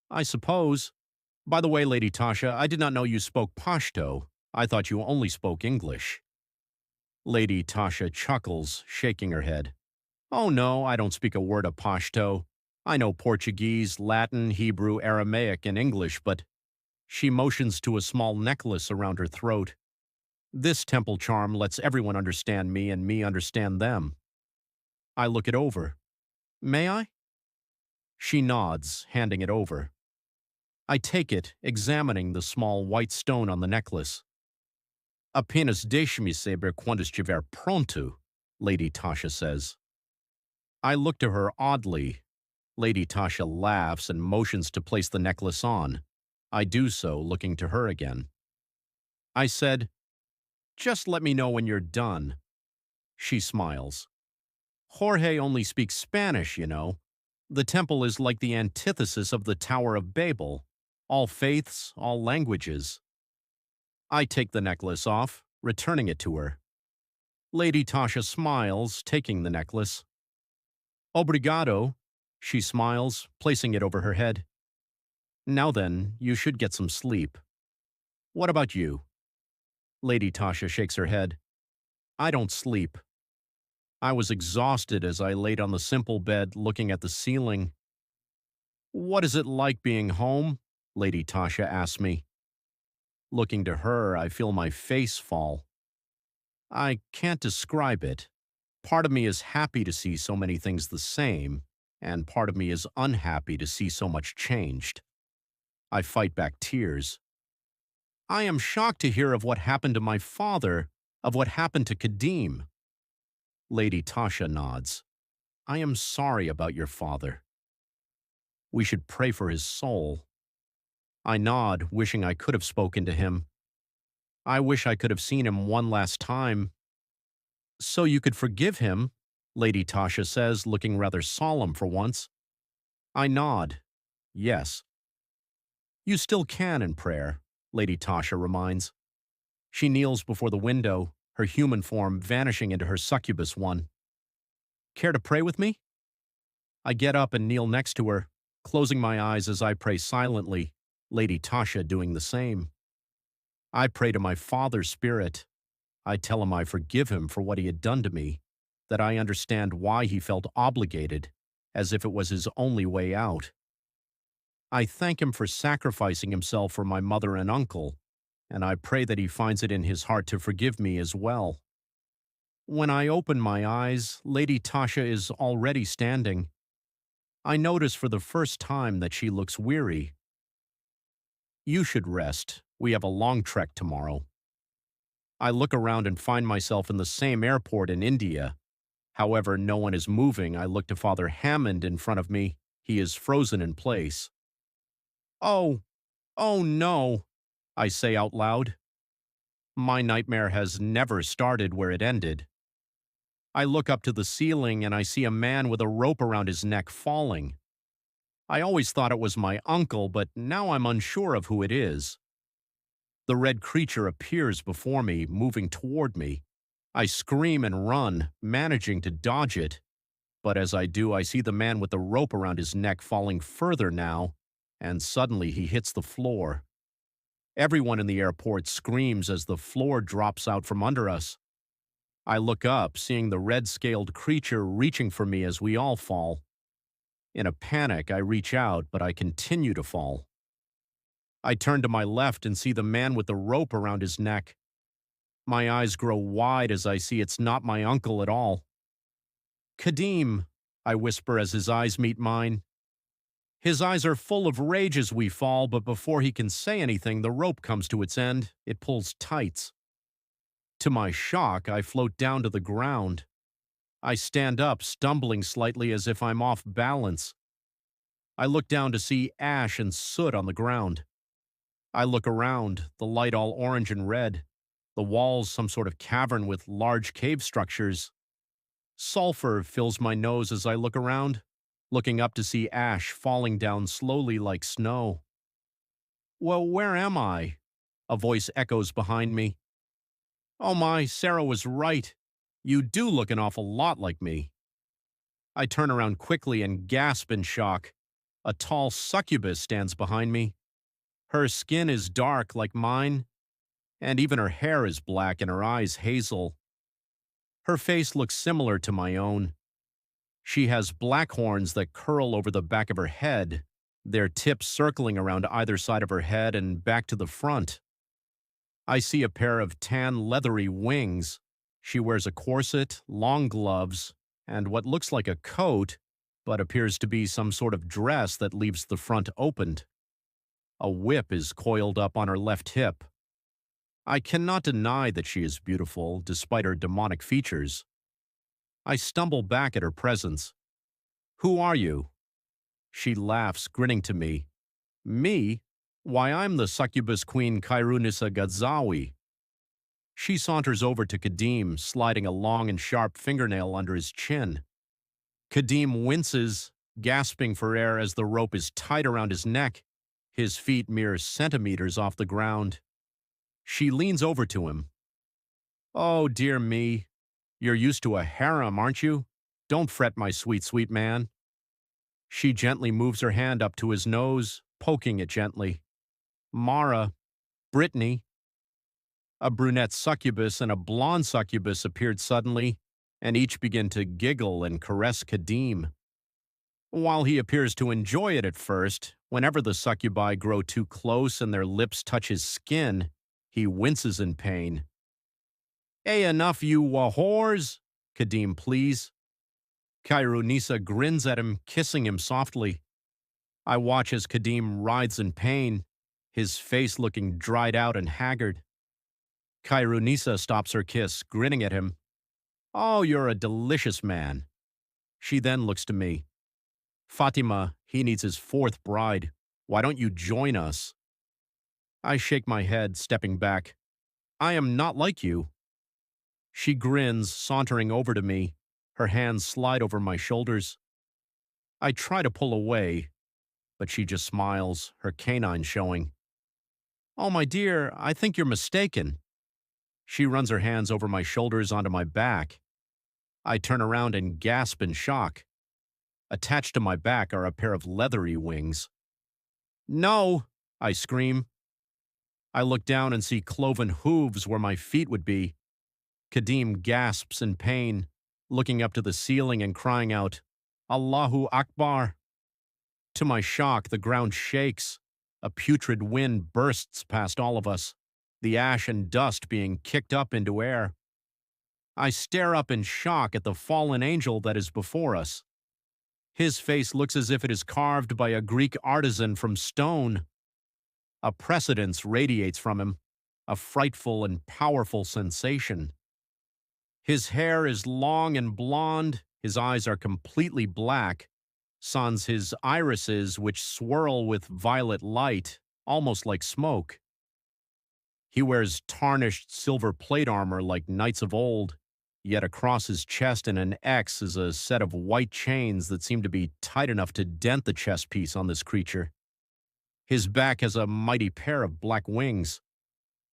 I suppose. By the way, Lady Tasha, I did not know you spoke Pashto. I thought you only spoke English. Lady Tasha chuckles, shaking her head. Oh no, I don't speak a word of Pashto. I know Portuguese, Latin, Hebrew, Aramaic, and English, but… She motions to a small necklace around her throat. This temple charm lets everyone understand me and me understand them. I look it over. May I? She nods, handing it over. I take it, examining the small white stone on the necklace. Apenas deixe-me saber quando estiver pronto, Lady Tasha says. I look to her oddly. Lady Tasha laughs and motions to place the necklace on. I do so, looking to her again. I said, just let me know when you're done. She smiles. Jorge only speaks Spanish, you know. The temple is like the antithesis of the Tower of Babel. all faiths, all languages. I take the necklace off, returning it to her. Lady Tasha smiles, taking the necklace. Obrigado, she smiles, placing it over her head. Now then, you should get some sleep. What about you? Lady Tasha shakes her head. I don't sleep. I was exhausted as I laid on the simple bed looking at the ceiling. What is it like being home? Lady Tasha asks me. Looking to her, I feel my face fall. I can't describe it. Part of me is happy to see so many things the same, and part of me is unhappy to see so much changed. I fight back tears. I am shocked to hear of what happened to my father, of what happened to Kadim. Lady Tasha nods. I am sorry about your father. We should pray for his soul. I nod, wishing I could have spoken to him. I wish I could have seen him one last time. So you could forgive him, Lady Tasha says, looking rather solemn for once. I nod. Yes. You still can in prayer, Lady Tasha reminds. She kneels before the window, her human form vanishing into her succubus one. Care to pray with me? I get up and kneel next to her, closing my eyes as I pray silently, Lady Tasha doing the same. I pray to my father's spirit. I tell him I forgive him for what he had done to me, that I understand why he felt obligated, as if it was his only way out. I thank him for sacrificing himself for my mother and uncle, and I pray that he finds it in his heart to forgive me as well. When I open my eyes, Lady Tasha is already standing. I notice for the first time that she looks weary. You should rest. We have a long trek tomorrow. I look around and find myself in the same airport in India. However, no one is moving. I look to Father Hammond in front of me. He is frozen in place. Oh no, I say out loud. My nightmare has never started where it ended. I look up to the ceiling and I see a man with a rope around his neck falling. I always thought it was my uncle, but now I'm unsure of who it is. The red creature appears before me, moving toward me. I scream and run, managing to dodge it. But as I do, I see the man with the rope around his neck falling further now, and suddenly he hits the floor. Everyone in the airport screams as the floor drops out from under us. I look up, seeing the red-scaled creature reaching for me as we all fall. In a panic, I reach out, but I continue to fall. I turn to my left and see the man with the rope around his neck. My eyes grow wide as I see it's not my uncle at all. Kadim, I whisper as his eyes meet mine. His eyes are full of rage as we fall, but before he can say anything, the rope comes to its end. It pulls tight. To my shock, I float down to the ground. I stand up, stumbling slightly as if I'm off balance. I look down to see ash and soot on the ground. I look around, the light all orange and red. The walls some sort of cavern with large cave structures. Sulfur fills my nose as I look around, looking up to see ash falling down slowly like snow. Well, where am I? A voice echoes behind me. Oh my, Sarah was right. You do look an awful lot like me. I turn around quickly and gasp in shock. A tall succubus stands behind me. Her skin is dark like mine, and even her hair is black and her eyes hazel. Her face looks similar to my own. She has black horns that curl over the back of her head, their tips circling around either side of her head and back to the front. I see a pair of tan leathery wings. She wears a corset, long gloves, and what looks like a coat, but appears to be some sort of dress that leaves the front opened. A whip is coiled up on her left hip. I cannot deny that she is beautiful, despite her demonic features. I stumble back at her presence. Who are you? She laughs, grinning to me. Me? Why, I'm the succubus queen Kairunisa Gadzawi. She saunters over to Kadim, sliding a long and sharp fingernail under his chin. Kadim winces, gasping for air as the rope is tight around his neck. his feet mere centimeters off the ground. She leans over to him. Oh, dear me. You're used to a harem, aren't you? Don't fret, my sweet, sweet man. She gently moves her hand up to his nose, poking it gently. Mara, Brittany. A brunette succubus and a blonde succubus appeared suddenly, and each began to giggle and caress Kadim. While he appears to enjoy it at first, whenever the succubi grow too close and their lips touch his skin, he winces in pain. Hey, enough, you whores, Kadim pleads. Kairunisa grins at him, kissing him softly. I watch as Kadim writhes in pain, his face looking dried out and haggard. Kairunisa stops her kiss, grinning at him. Oh, you're a delicious man. She then looks to me. Fatima, he needs his fourth bride. Why don't you join us? I shake my head, stepping back. I am not like you. She grins, sauntering over to me. Her hands slide over my shoulders. I try to pull away, but she just smiles, her canine showing. Oh, my dear, I think you're mistaken. She runs her hands over my shoulders onto my back. I turn around and gasp in shock. Attached to my back are a pair of leathery wings. No, I scream. I look down and see cloven hooves where my feet would be. Kadim gasps in pain, looking up to the ceiling and crying out, Allahu Akbar. To my shock, the ground shakes. A putrid wind bursts past all of us, the ash and dust being kicked up into air. I stare up in shock at the fallen angel that is before us. His face looks as if it is carved by a Greek artisan from stone. A prescience radiates from him, a frightful and powerful sensation. His hair is long and blonde, his eyes are completely black, sans his irises which swirl with violet light, almost like smoke. He wears tarnished silver plate armor like knights of old, yet across his chest in an X is a set of white chains that seem to be tight enough to dent the chest piece on this creature. His back has a mighty pair of black wings.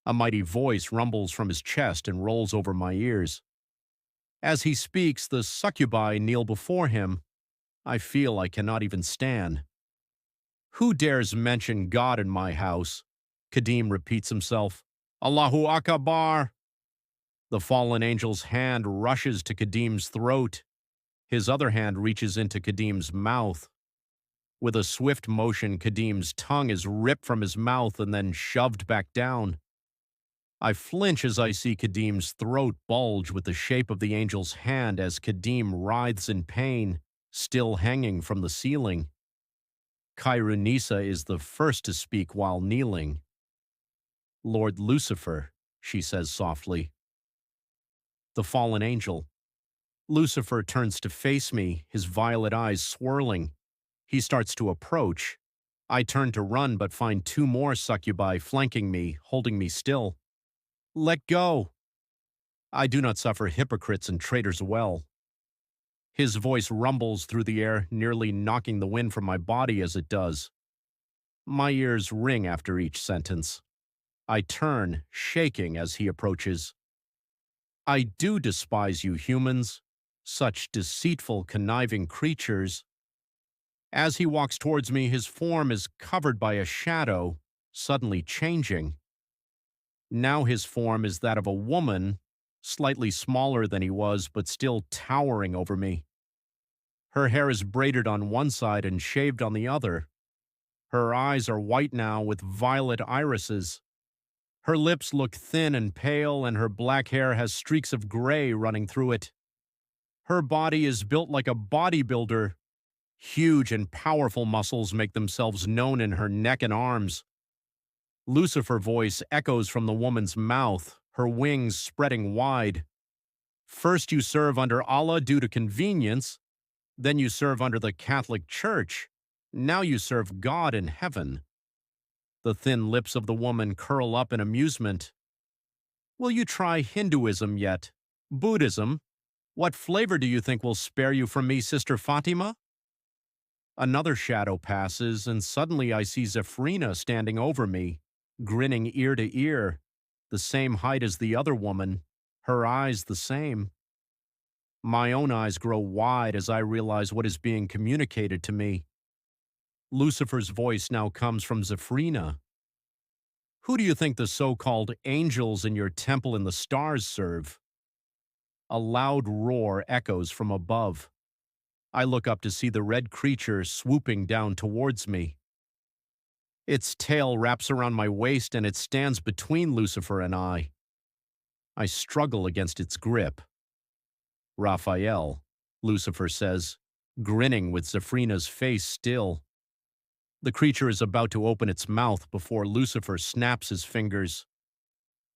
A mighty voice rumbles from his chest and rolls over my ears. As he speaks, the succubi kneel before him. I feel I cannot even stand. Who dares mention God in my house? Kadim repeats himself. Allahu Akbar. The fallen angel's hand rushes to Kadim's throat. His other hand reaches into Kadim's mouth. With a swift motion, Kadim's tongue is ripped from his mouth and then shoved back down. I flinch as I see Kadim's throat bulge with the shape of the angel's hand as Kadim writhes in pain, still hanging from the ceiling. Kairunisa is the first to speak while kneeling. Lord Lucifer, she says softly. The fallen angel. Lucifer turns to face me, his violet eyes swirling. He starts to approach. I turn to run but find two more succubi flanking me, holding me still. Let go. I do not suffer hypocrites and traitors well. His voice rumbles through the air, nearly knocking the wind from my body as it does. My ears ring after each sentence. I turn, shaking as he approaches. I do despise you humans, such deceitful, conniving creatures. As he walks towards me, his form is covered by a shadow, suddenly changing. Now his form is that of a woman, slightly smaller than he was, but still towering over me. Her hair is braided on one side and shaved on the other. Her eyes are white now with violet irises. Her lips look thin and pale, and her black hair has streaks of gray running through it. Her body is built like a bodybuilder. Huge and powerful muscles make themselves known in her neck and arms. Lucifer's voice echoes from the woman's mouth, her wings spreading wide. First you serve under Allah due to convenience, then you serve under the Catholic Church, now you serve God in heaven. The thin lips of the woman curl up in amusement. Will you try Hinduism yet? Buddhism? What flavor do you think will spare you from me, Sister Fatima? Another shadow passes, and suddenly I see Zephrina standing over me, grinning ear to ear, the same height as the other woman, her eyes the same. My own eyes grow wide as I realize what is being communicated to me. Lucifer's voice now comes from Zephrina. Who do you think the so-called angels in your temple in the stars serve? A loud roar echoes from above. I look up to see the red creature swooping down towards me. Its tail wraps around my waist and it stands between Lucifer and I. I struggle against its grip. Raphael, Lucifer says, grinning with Zephrina's face still. The creature is about to open its mouth before Lucifer snaps his fingers.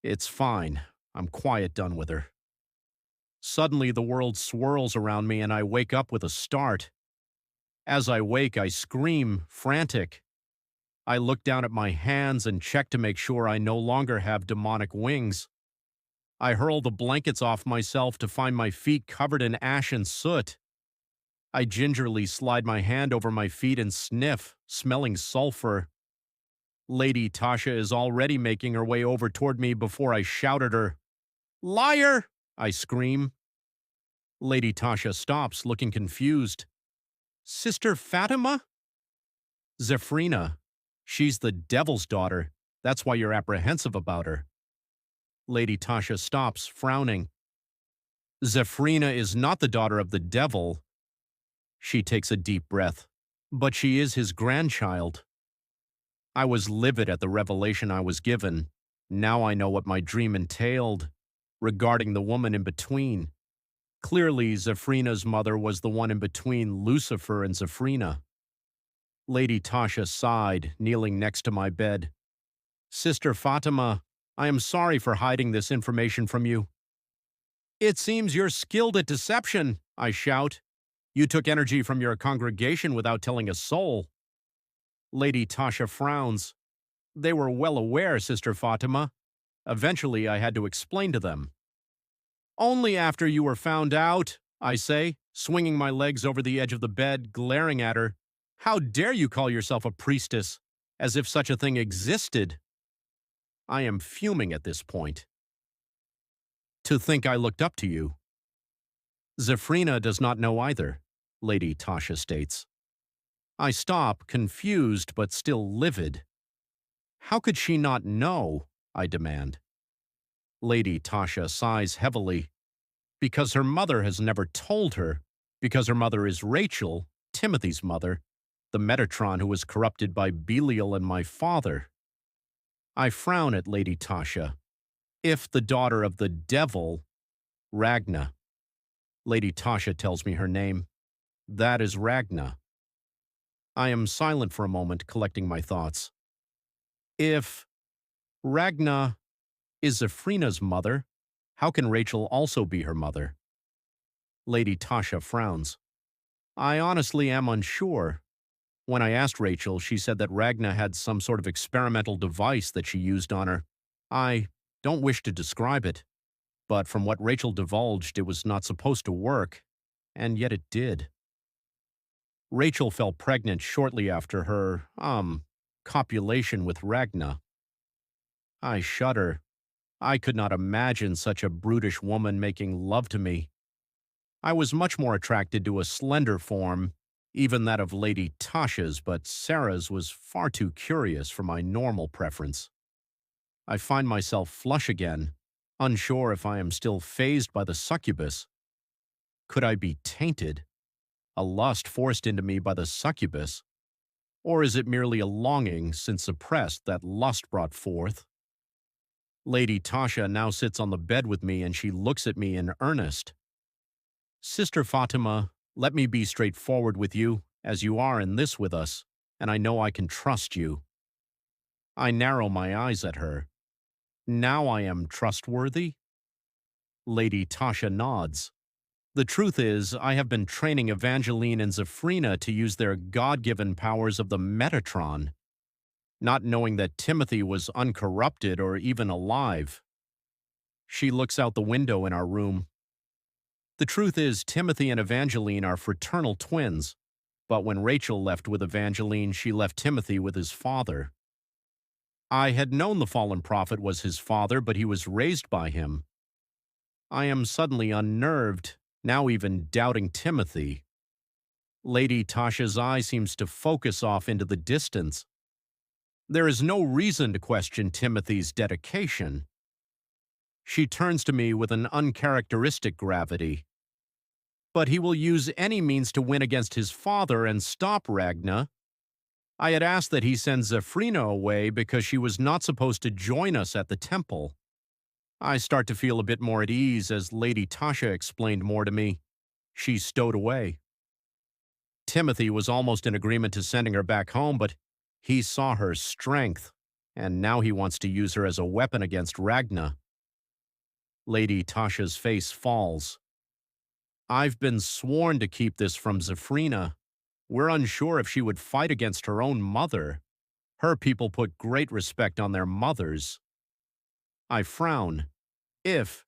It's fine. I'm quiet done with her. Suddenly the world swirls around me and I wake up with a start. As I wake, I scream, frantic. I look down at my hands and check to make sure I no longer have demonic wings. I hurl the blankets off myself to find my feet covered in ash and soot. I gingerly slide my hand over my feet and sniff, smelling sulfur. Lady Tasha is already making her way over toward me before I shout at her. "Liar!" I scream. Lady Tasha stops, looking confused. "Sister Fatima?" "Zephrina. She's the devil's daughter. That's why you're apprehensive about her." Lady Tasha stops, frowning. "Zephrina is not the daughter of the devil." She takes a deep breath. "But she is his grandchild." I was livid at the revelation I was given. Now I know what my dream entailed, regarding the woman in between. Clearly, Zephrina's mother was the one in between Lucifer and Zephrina. Lady Tasha sighed, kneeling next to my bed. "Sister Fatima, I am sorry for hiding this information from you." "It seems you're skilled at deception," I shout. "You took energy from your congregation without telling a soul." Lady Tasha frowns. "They were well aware, Sister Fatima. Eventually, I had to explain to them." "Only after you were found out," I say, swinging my legs over the edge of the bed, glaring at her. "How dare you call yourself a priestess, as if such a thing existed?" I am fuming at this point. "To think I looked up to you." "Zephrina does not know either," Lady Tasha states. I stop, confused but still livid. "How could she not know?" I demand. Lady Tasha sighs heavily. "Because her mother has never told her. Because her mother is Rachel, Timothy's mother, the Metatron who was corrupted by Belial and my father." I frown at Lady Tasha. "If the daughter of the devil, Ragna." Lady Tasha tells me her name. "That is Ragna." I am silent for a moment, collecting my thoughts. "If Ragna is Zephrina's mother, how can Rachel also be her mother?" Lady Tasha frowns. "I honestly am unsure. When I asked Rachel, she said that Ragna had some sort of experimental device that she used on her. I don't wish to describe it, but from what Rachel divulged, it was not supposed to work, and yet it did. Rachel fell pregnant shortly after her, copulation with Ragna." I shudder. I could not imagine such a brutish woman making love to me. I was much more attracted to a slender form, even that of Lady Tasha's, but Sarah's was far too curious for my normal preference. I find myself flush again, unsure if I am still fazed by the succubus. Could I be tainted? A lust forced into me by the succubus? Or is it merely a longing, since suppressed, that lust brought forth? Lady Tasha now sits on the bed with me and she looks at me in earnest. "Sister Fatima, let me be straightforward with you, as you are in this with us, and I know I can trust you." I narrow my eyes at her. "Now I am trustworthy?" Lady Tasha nods. "The truth is, I have been training Evangeline and Zephrina to use their God-given powers of the Metatron, not knowing that Timothy was uncorrupted or even alive." She looks out the window in our room. "The truth is, Timothy and Evangeline are fraternal twins. But when Rachel left with Evangeline, she left Timothy with his father. I had known the fallen prophet was his father, but he was raised by him. I am suddenly unnerved, now even doubting Timothy. Lady Tasha's eye seems to focus off into the distance. There is no reason to question Timothy's dedication. She turns to me with an uncharacteristic gravity. But he will use any means to win against his father and stop Ragna. I had asked that he send Zephrina away because she was not supposed to join us at the temple. I start to feel a bit more at ease as Lady Tasha explained more to me. She stowed away. Timothy was almost in agreement to sending her back home, but he saw her strength, and now he wants to use her as a weapon against Ragna. Lady Tasha's face falls. I've been sworn to keep this from Zephrina. We're unsure if she would fight against her own mother. Her people put great respect on their mothers. I frown. If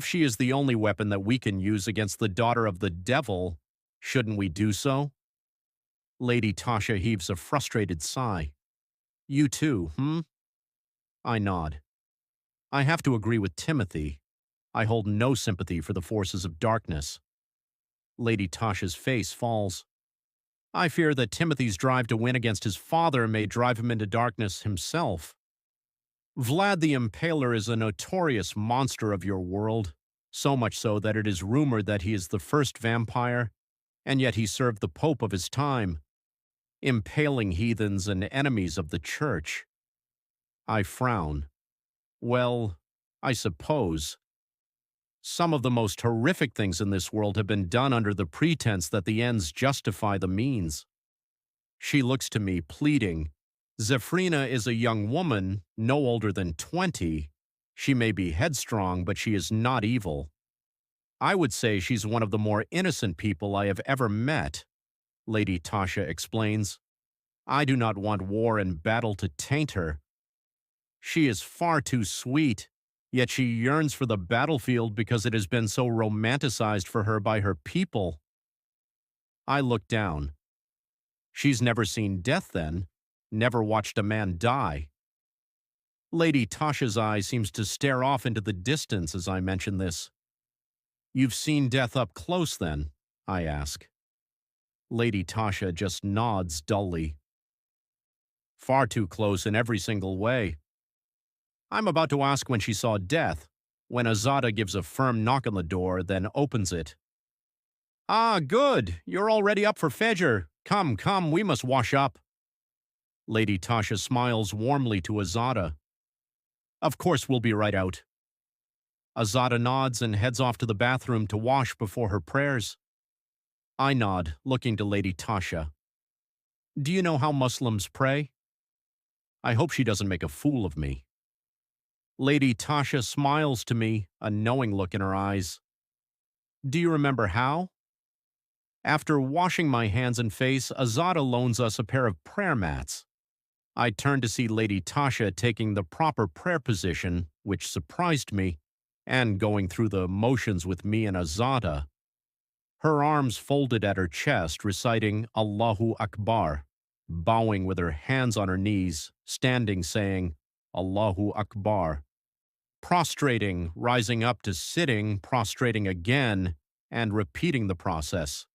she is the only weapon that we can use against the daughter of the devil, shouldn't we do so? Lady Tasha heaves a frustrated sigh. You too, I nod. I have to agree with Timothy. I hold no sympathy for the forces of darkness. Lady Tasha's face falls. I fear that Timothy's drive to win against his father may drive him into darkness himself. Vlad the Impaler is a notorious monster of your world, so much so that it is rumored that he is the first vampire, and yet he served the Pope of his time, impaling heathens and enemies of the Church. I frown. Well, I suppose. Some of the most horrific things in this world have been done under the pretense that the ends justify the means. She looks to me, pleading. Zephrina is a young woman, no older than 20. She may be headstrong, but she is not evil. I would say she's one of the more innocent people I have ever met, Lady Tasha explains. I do not want war and battle to taint her. She is far too sweet, yet she yearns for the battlefield because it has been so romanticized for her by her people. I look down. She's never seen death then, never watched a man die. Lady Tasha's eye seems to stare off into the distance as I mention this. You've seen death up close then, I ask. Lady Tasha just nods dully. Far too close in every single way. I'm about to ask when she saw death, when Azada gives a firm knock on the door, then opens it. Ah, good. You're already up for Fajr. Come, come, we must wash up. Lady Tasha smiles warmly to Azada. Of course we'll be right out. Azada nods and heads off to the bathroom to wash before her prayers. I nod, looking to Lady Tasha. Do you know how Muslims pray? I hope she doesn't make a fool of me. Lady Tasha smiles to me, a knowing look in her eyes. Do you remember how? After washing my hands and face, Azada loans us a pair of prayer mats. I turned to see Lady Tasha taking the proper prayer position, which surprised me, and going through the motions with me and Azada. Her arms folded at her chest, reciting Allahu Akbar, bowing with her hands on her knees, standing saying Allahu Akbar, prostrating, rising up to sitting, prostrating again, and repeating the process.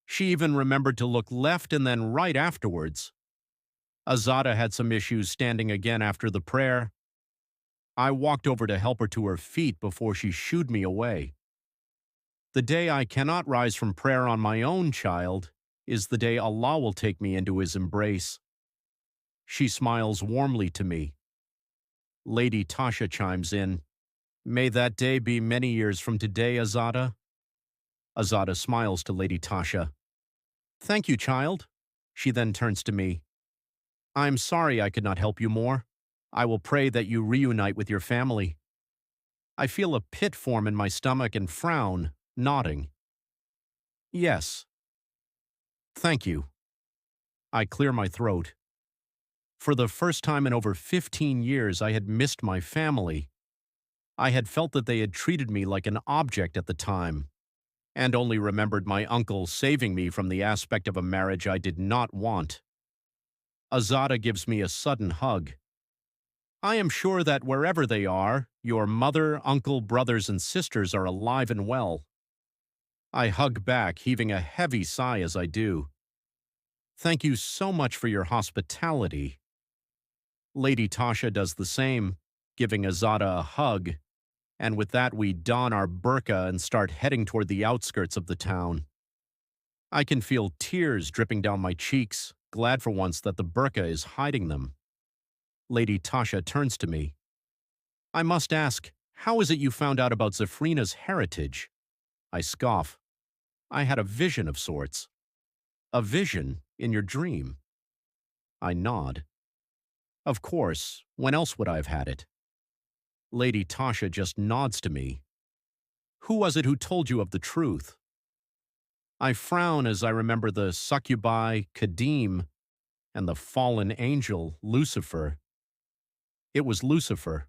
She even remembered to look left and then right afterwards. Azada had some issues standing again after the prayer. I walked over to help her to her feet before she shooed me away. The day I cannot rise from prayer on my own, child, is the day Allah will take me into His embrace. She smiles warmly to me. Lady Tasha chimes in. May that day be many years from today, Azada. Azada smiles to Lady Tasha. Thank you, child. She then turns to me. I'm sorry I could not help you more. I will pray that you reunite with your family. I feel a pit form in my stomach and frown, nodding. Yes. Thank you. I clear my throat. For the first time in over 15 years, I had missed my family. I had felt that they had treated me like an object at the time, and only remembered my uncle saving me from the aspect of a marriage I did not want. Azada gives me a sudden hug. I am sure that wherever they are, your mother, uncle, brothers, and sisters are alive and well. I hug back, heaving a heavy sigh as I do. Thank you so much for your hospitality. Lady Tasha does the same, giving Azada a hug, and with that we don our burqa and start heading toward the outskirts of the town. I can feel tears dripping down my cheeks, glad for once that the burqa is hiding them. Lady Tasha turns to me. I must ask, how is it you found out about Zafrina's heritage? I scoff. I had a vision of sorts. A vision in your dream. I nod. Of course, when else would I have had it? Lady Tasha just nods to me. Who was it who told you of the truth? I frown as I remember the succubi, Kadim, and the fallen angel, Lucifer. It was Lucifer.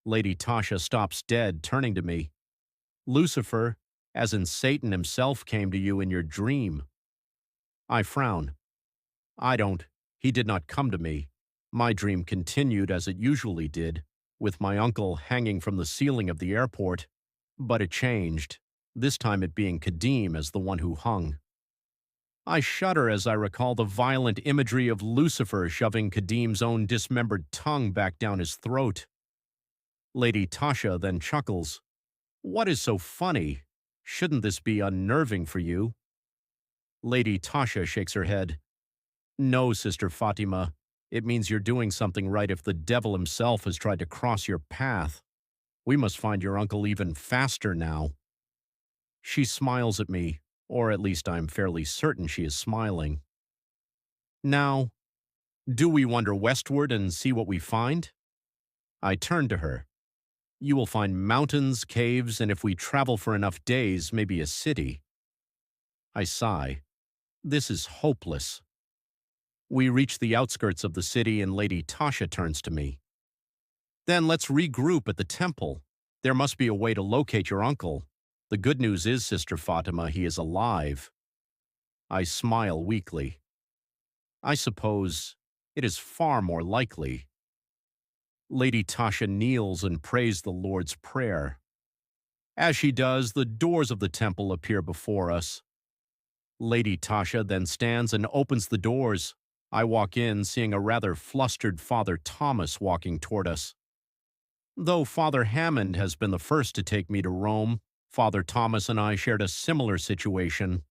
Lady Tasha stops dead, turning to me. Lucifer, as in Satan himself, came to you in your dream. I frown. He did not come to me. My dream continued as it usually did, with my uncle hanging from the ceiling of the airport, but it changed, this time it being Kadim as the one who hung. I shudder as I recall the violent imagery of Lucifer shoving Kadim's own dismembered tongue back down his throat. Lady Tasha then chuckles. What is so funny? Shouldn't this be unnerving for you? Lady Tasha shakes her head. No, Sister Fatima. It means you're doing something right if the devil himself has tried to cross your path. We must find your uncle even faster now. She smiles at me, or at least I'm fairly certain she is smiling. Now, do we wander westward and see what we find? I turn to her. You will find mountains, caves, and if we travel for enough days, maybe a city. I sigh. This is hopeless. We reach the outskirts of the city and Lady Tasha turns to me. Then let's regroup at the temple. There must be a way to locate your uncle. The good news is, Sister Fatima, he is alive. I smile weakly. I suppose it is far more likely. Lady Tasha kneels and prays the Lord's Prayer. As she does, the doors of the temple appear before us. Lady Tasha then stands and opens the doors. I walk in, seeing a rather flustered Father Thomas walking toward us. Though Father Hammond has been the first to take me to Rome, Father Thomas and I shared a similar situation.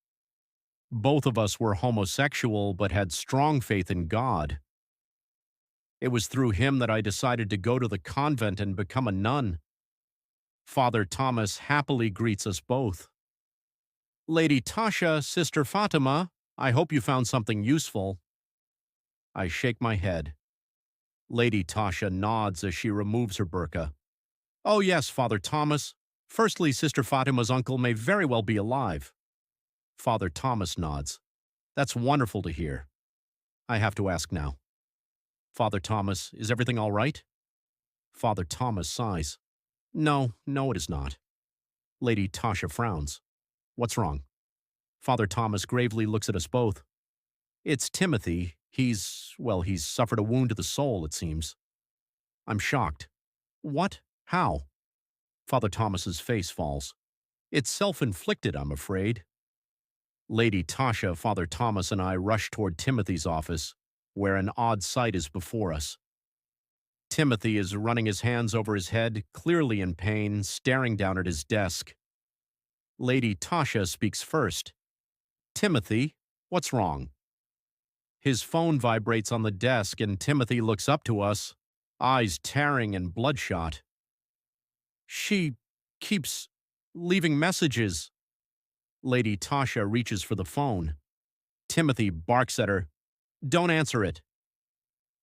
Both of us were homosexual but had strong faith in God. It was through him that I decided to go to the convent and become a nun. Father Thomas happily greets us both. Lady Tasha, Sister Fatima, I hope you found something useful. I shake my head. Lady Tasha nods as she removes her burqa. Oh yes, Father Thomas. Firstly, Sister Fatima's uncle may very well be alive. Father Thomas nods. That's wonderful to hear. I have to ask now. Father Thomas, is everything all right? Father Thomas sighs. No, it is not. Lady Tasha frowns. What's wrong? Father Thomas gravely looks at us both. It's Timothy. He's suffered a wound to the soul, it seems. I'm shocked. What? How? Father Thomas's face falls. It's self-inflicted, I'm afraid. Lady Tasha, Father Thomas, and I rush toward Timothy's office, where an odd sight is before us. Timothy is running his hands over his head, clearly in pain, staring down at his desk. Lady Tasha speaks first. Timothy, what's wrong? His phone vibrates on the desk and Timothy looks up to us, eyes tearing and bloodshot. She keeps leaving messages. Lady Tasha reaches for the phone. Timothy barks at her. Don't answer it.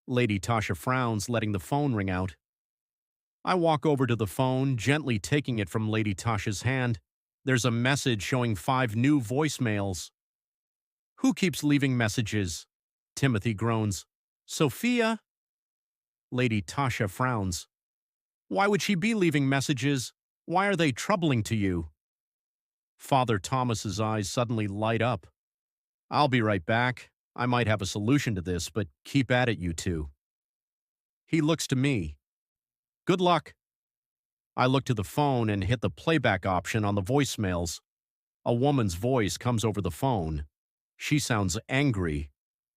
Lady Tasha frowns, letting the phone ring out. I walk over to the phone, gently taking it from Lady Tasha's hand. There's a message showing 5 new voicemails. Who keeps leaving messages? Timothy groans. Sophia? Lady Tasha frowns. Why would she be leaving messages? Why are they troubling to you? Father Thomas's eyes suddenly light up. I'll be right back. I might have a solution to this, but keep at it, you two. He looks to me. Good luck. I look to the phone and hit the playback option on the voicemails. A woman's voice comes over the phone. She sounds angry.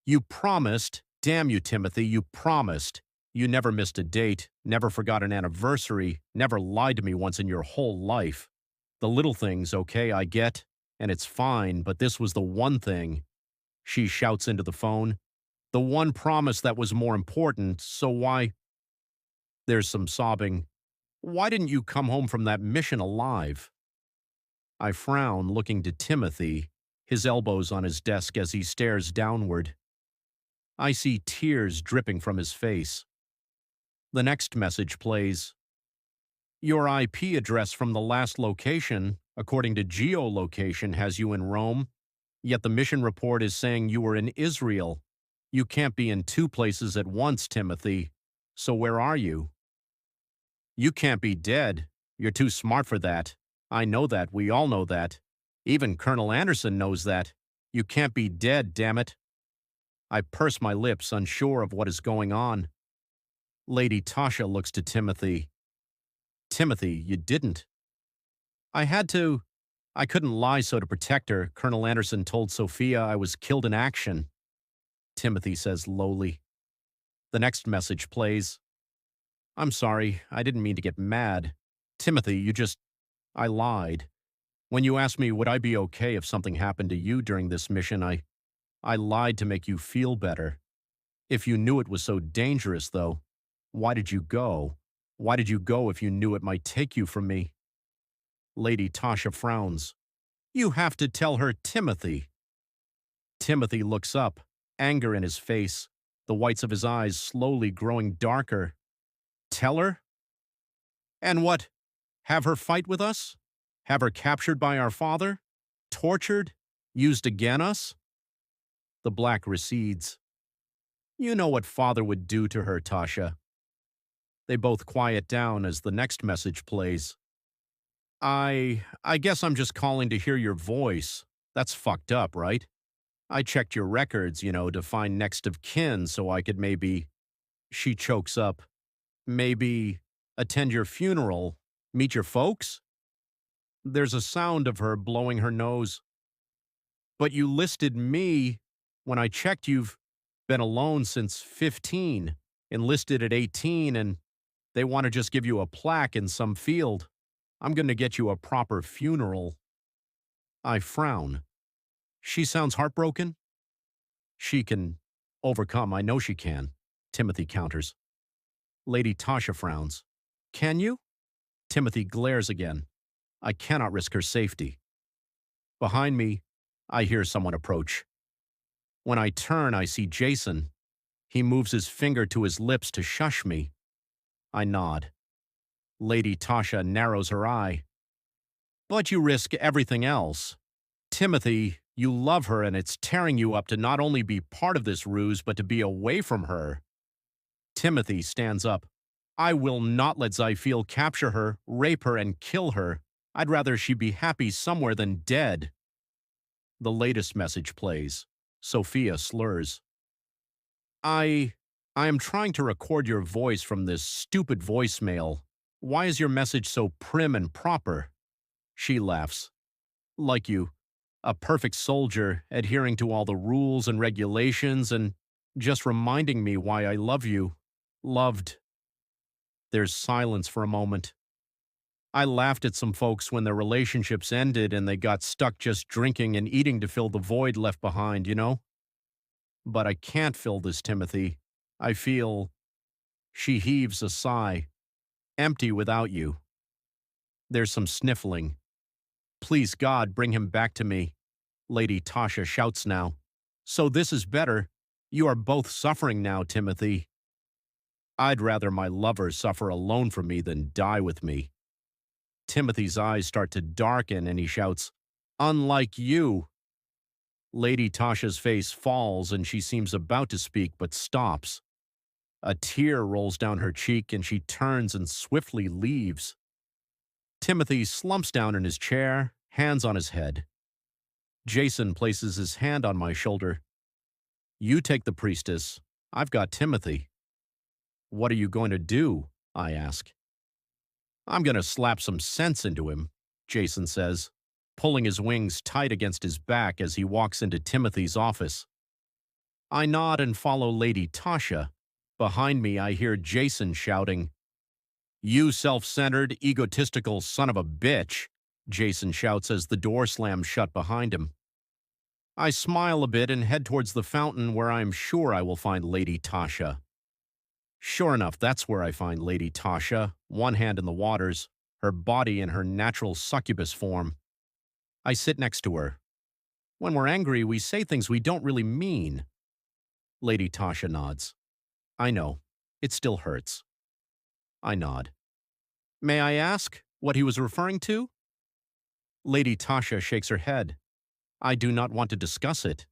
You promised. Damn you, Timothy, you promised. You never missed a date, never forgot an anniversary, never lied to me once in your whole life. The little things, okay, I get, and it's fine, but this was the one thing. She shouts into the phone. The one promise that was more important, so why? There's some sobbing. Why didn't you come home from that mission alive? I frown, looking to Timothy, his elbows on his desk as he stares downward. I see tears dripping from his face. The next message plays. Your IP address from the last location, according to geolocation, has you in Rome, yet the mission report is saying you were in Israel. You can't be in two places at once, Timothy. So where are you? You can't be dead. You're too smart for that. I know that. We all know that. Even Colonel Anderson knows that. You can't be dead, damn it. I purse my lips, unsure of what is going on. Lady Tasha looks to Timothy. Timothy, you didn't. I had to. I couldn't lie so to protect her. Colonel Anderson told Sophia I was killed in action. Timothy says lowly. The next message plays. I'm sorry, I didn't mean to get mad. Timothy, I lied. When you asked me would I be okay if something happened to you during this mission, I lied to make you feel better. If you knew it was so dangerous, though, why did you go? Why did you go if you knew it might take you from me? Lady Tasha frowns. You have to tell her, Timothy. Timothy looks up, anger in his face, the whites of his eyes slowly growing darker. Tell her? And what? Have her fight with us? Have her captured by our father? Tortured? Used against us? The black recedes. You know what father would do to her, Tasha. They both quiet down as the next message plays. I guess I'm just calling to hear your voice. That's fucked up, right? I checked your records, to find next of kin so I could maybe. She chokes up. Maybe attend your funeral, meet your folks? There's a sound of her blowing her nose. But you listed me. When I checked, you've been alone since 15, enlisted at 18, and they want to just give you a plaque in some field. I'm going to get you a proper funeral. I frown. She sounds heartbroken. She can overcome, I know she can, Timothy counters. Lady Tasha frowns. Can you? Timothy glares again. I cannot risk her safety. Behind me, I hear someone approach. When I turn, I see Jason. He moves his finger to his lips to shush me. I nod. Lady Tasha narrows her eye. But you risk everything else. Timothy, you love her and it's tearing you up to not only be part of this ruse, but to be away from her. Timothy stands up. I will not let Zyfiel capture her, rape her, and kill her. I'd rather she be happy somewhere than dead. The latest message plays. Sophia slurs. I am trying to record your voice from this stupid voicemail. Why is your message so prim and proper? She laughs. Like you, a perfect soldier, adhering to all the rules and regulations and just reminding me why I love you. Loved. There's silence for a moment. I laughed at some folks when their relationships ended and they got stuck just drinking and eating to fill the void left behind, But I can't fill this, Timothy. I feel. She heaves a sigh. Empty without you. There's some sniffling. Please, God, bring him back to me. Lady Tasha shouts now. So this is better. You are both suffering now, Timothy. I'd rather my lover suffer alone from me than die with me. Timothy's eyes start to darken and he shouts, Unlike you. Lady Tasha's face falls and she seems about to speak but stops. A tear rolls down her cheek and she turns and swiftly leaves. Timothy slumps down in his chair, hands on his head. Jason places his hand on my shoulder. You take the priestess. I've got Timothy. What are you going to do? I ask. I'm going to slap some sense into him, Jason says, pulling his wings tight against his back as he walks into Timothy's office. I nod and follow Lady Tasha. Behind me, I hear Jason shouting, "You self-centered, egotistical son of a bitch," Jason shouts as the door slams shut behind him. I smile a bit and head towards the fountain where I am sure I will find Lady Tasha. Sure enough, that's where I find Lady Tasha, one hand in the waters, her body in her natural succubus form. I sit next to her. When we're angry, we say things we don't really mean. Lady Tasha nods. I know. It still hurts. I nod. May I ask what he was referring to? Lady Tasha shakes her head. I do not want to discuss it.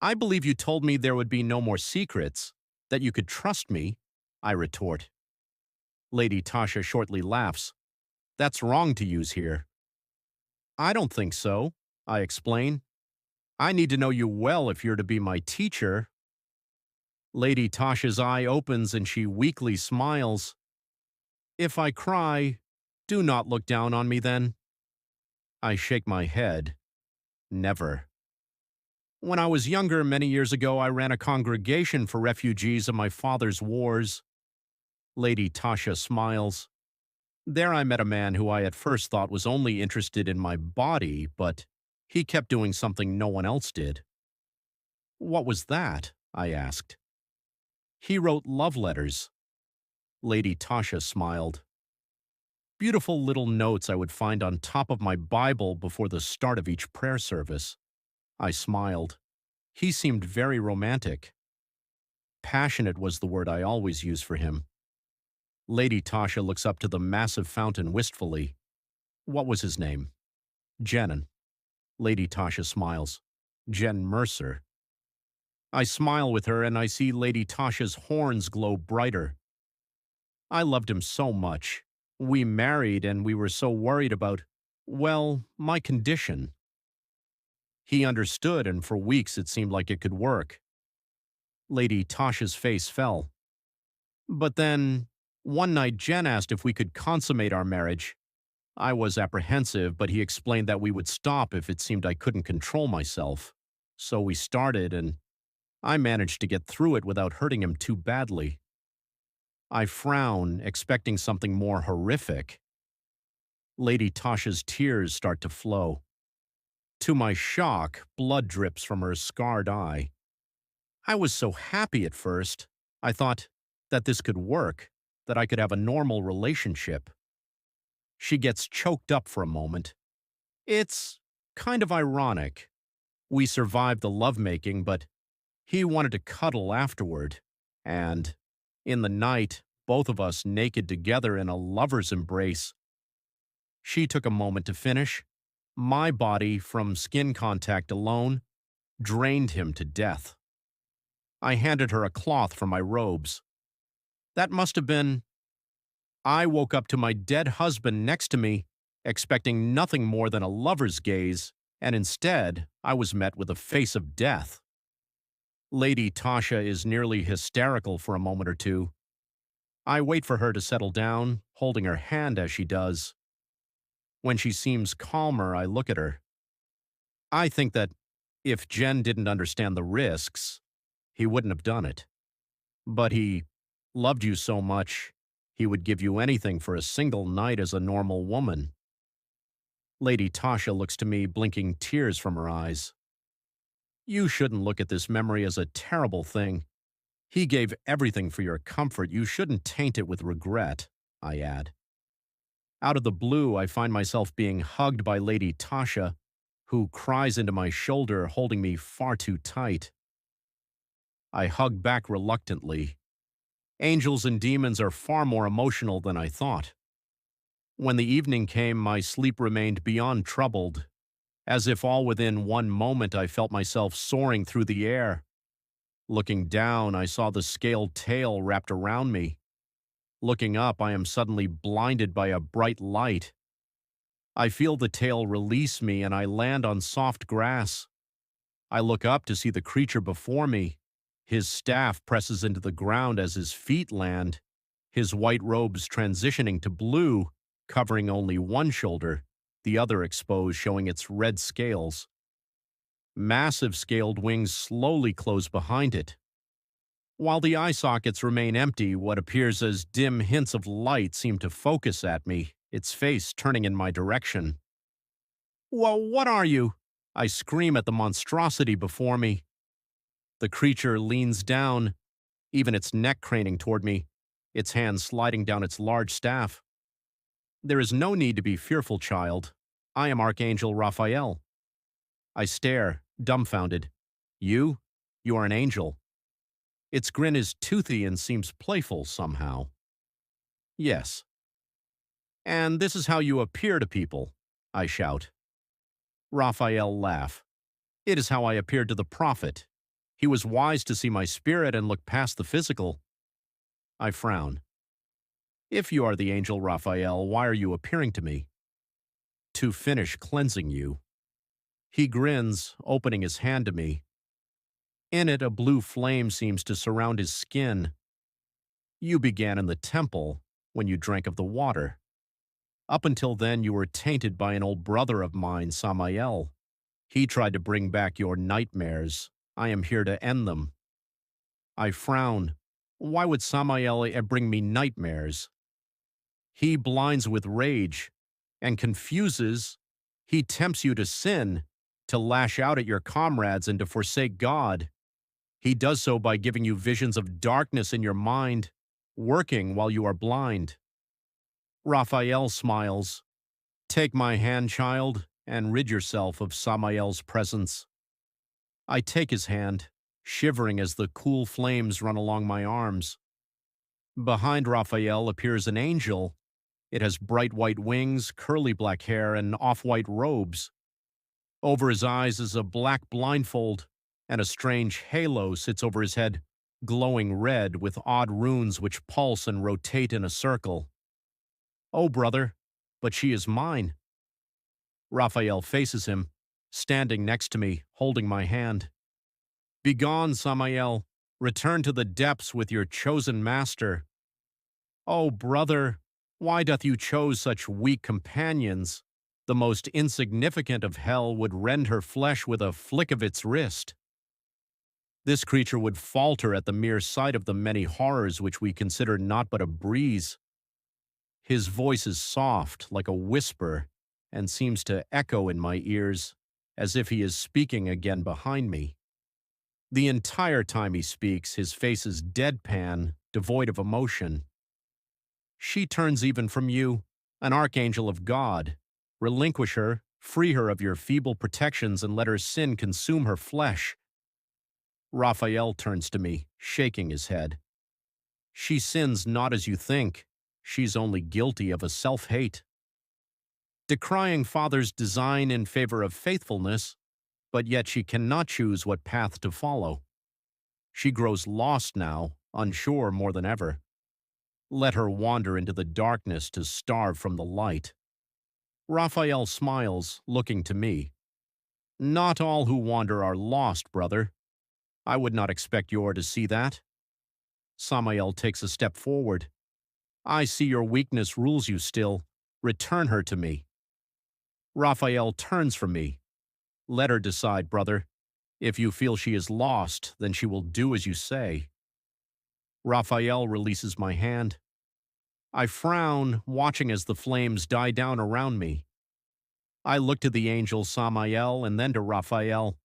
I believe you told me there would be no more secrets, that you could trust me, I retort. Lady Tasha shortly laughs. That's wrong to use here. I don't think so, I explain. I need to know you well if you're to be my teacher. Lady Tasha's eye opens and she weakly smiles. If I cry, do not look down on me then. I shake my head. Never. When I was younger, many years ago, I ran a congregation for refugees of my father's wars. Lady Tasha smiles. There I met a man who I at first thought was only interested in my body, but he kept doing something no one else did. What was that? I asked. He wrote love letters. Lady Tasha smiled. Beautiful little notes I would find on top of my Bible before the start of each prayer service. I smiled. He seemed very romantic. Passionate was the word I always used for him. Lady Tasha looks up to the massive fountain wistfully. What was his name? Jenin. Lady Tasha smiles. Jen Mercer. I smile with her and I see Lady Tasha's horns glow brighter. I loved him so much. We married and we were so worried about, well, my condition. He understood and for weeks it seemed like it could work. Lady Tasha's face fell. But then, one night Jen asked if we could consummate our marriage. I was apprehensive, but he explained that we would stop if it seemed I couldn't control myself. So we started and I managed to get through it without hurting him too badly. I frown, expecting something more horrific. Lady Tasha's tears start to flow. To my shock, blood drips from her scarred eye. I was so happy at first. I thought that this could work, that I could have a normal relationship. She gets choked up for a moment. It's kind of ironic. We survived the lovemaking, but he wanted to cuddle afterward. And in the night, both of us naked together in a lover's embrace. She took a moment to finish. My body, from skin contact alone, drained him to death. I handed her a cloth for my robes. That must have been... I woke up to my dead husband next to me, expecting nothing more than a lover's gaze, and instead, I was met with a face of death. Lady Tasha is nearly hysterical for a moment or two. I wait for her to settle down, holding her hand as she does. When she seems calmer, I look at her. I think that if Jen didn't understand the risks, he wouldn't have done it. But he loved you so much, he would give you anything for a single night as a normal woman. Lady Tasha looks to me, blinking tears from her eyes. You shouldn't look at this memory as a terrible thing. He gave everything for your comfort. You shouldn't taint it with regret, I add. Out of the blue, I find myself being hugged by Lady Tasha, who cries into my shoulder, holding me far too tight. I hug back reluctantly. Angels and demons are far more emotional than I thought. When the evening came, my sleep remained beyond troubled. As if all within one moment I felt myself soaring through the air. Looking down, I saw the scaled tail wrapped around me. Looking up, I am suddenly blinded by a bright light. I feel the tail release me and I land on soft grass. I look up to see the creature before me. His staff presses into the ground as his feet land, his white robes transitioning to blue, covering only one shoulder, the other exposed, showing its red scales. Massive scaled wings slowly close behind it. While the eye sockets remain empty, what appears as dim hints of light seem to focus at me, its face turning in my direction. "Well, what are you?" I scream at the monstrosity before me. The creature leans down, even its neck craning toward me, its hand sliding down its large staff. "There is no need to be fearful, child. I am Archangel Raphael." I stare, dumbfounded. "You? You are an angel." Its grin is toothy and seems playful somehow. "Yes." "And this is how you appear to people," I shout. Raphael laugh. "It is how I appeared to the prophet. He was wise to see my spirit and look past the physical." I frown. "If you are the angel Raphael, why are you appearing to me?" "To finish cleansing you." He grins, opening his hand to me. In it, a blue flame seems to surround his skin. "You began in the temple when you drank of the water. Up until then, you were tainted by an old brother of mine, Samael. He tried to bring back your nightmares. I am here to end them." I frown. Why would Samael bring me nightmares? "He blinds with rage and confuses. He tempts you to sin, to lash out at your comrades and to forsake God. He does so by giving you visions of darkness in your mind, working while you are blind." Raphael smiles. "Take my hand, child, and rid yourself of Samael's presence." I take his hand, shivering as the cool flames run along my arms. Behind Raphael appears an angel. It has bright white wings, curly black hair, and off-white robes. Over his eyes is a black blindfold, and a strange halo sits over his head, glowing red with odd runes which pulse and rotate in a circle. "Oh, brother, but she is mine." Raphael faces him, standing next to me, holding my hand. "Begone, Samael. Return to the depths with your chosen master." "Oh, brother, why doth you choose such weak companions? The most insignificant of hell would rend her flesh with a flick of its wrist." This creature would falter at the mere sight of the many horrors which we consider not but a breeze. His voice is soft, like a whisper, and seems to echo in my ears, as if he is speaking again behind me. The entire time he speaks, his face is deadpan, devoid of emotion. "She turns even from you, an archangel of God. Relinquish her, free her of your feeble protections, and let her sin consume her flesh." Raphael turns to me, shaking his head. "She sins not as you think. She's only guilty of a self-hate." Decrying Father's design in favor of faithfulness, but yet she cannot choose what path to follow. She grows lost now, unsure more than ever. Let her wander into the darkness to starve from the light. Raphael smiles, looking to me. "Not all who wander are lost, brother. I would not expect you to see that." Samael takes a step forward. "I see your weakness rules you still. Return her to me." Raphael turns from me. "Let her decide, brother. If you feel she is lost, then she will do as you say." Raphael releases my hand. I frown, watching as the flames die down around me. I look to the angel Samael and then to Raphael.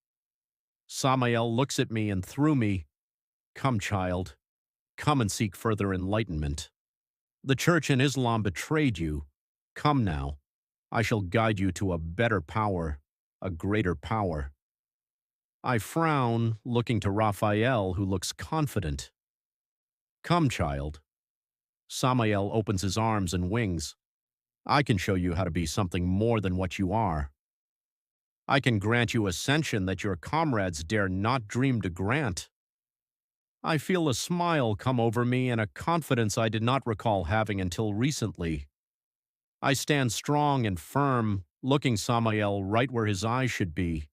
Samael looks at me and through me. "Come, child. Come and seek further enlightenment. The Church and Islam betrayed you. Come now. I shall guide you to a better power, a greater power." I frown, looking to Raphael, who looks confident. "Come, child." Samael opens his arms and wings. "I can show you how to be something more than what you are. I can grant you ascension that your comrades dare not dream to grant." I feel a smile come over me and a confidence I did not recall having until recently. I stand strong and firm, looking Samael right where his eyes should be.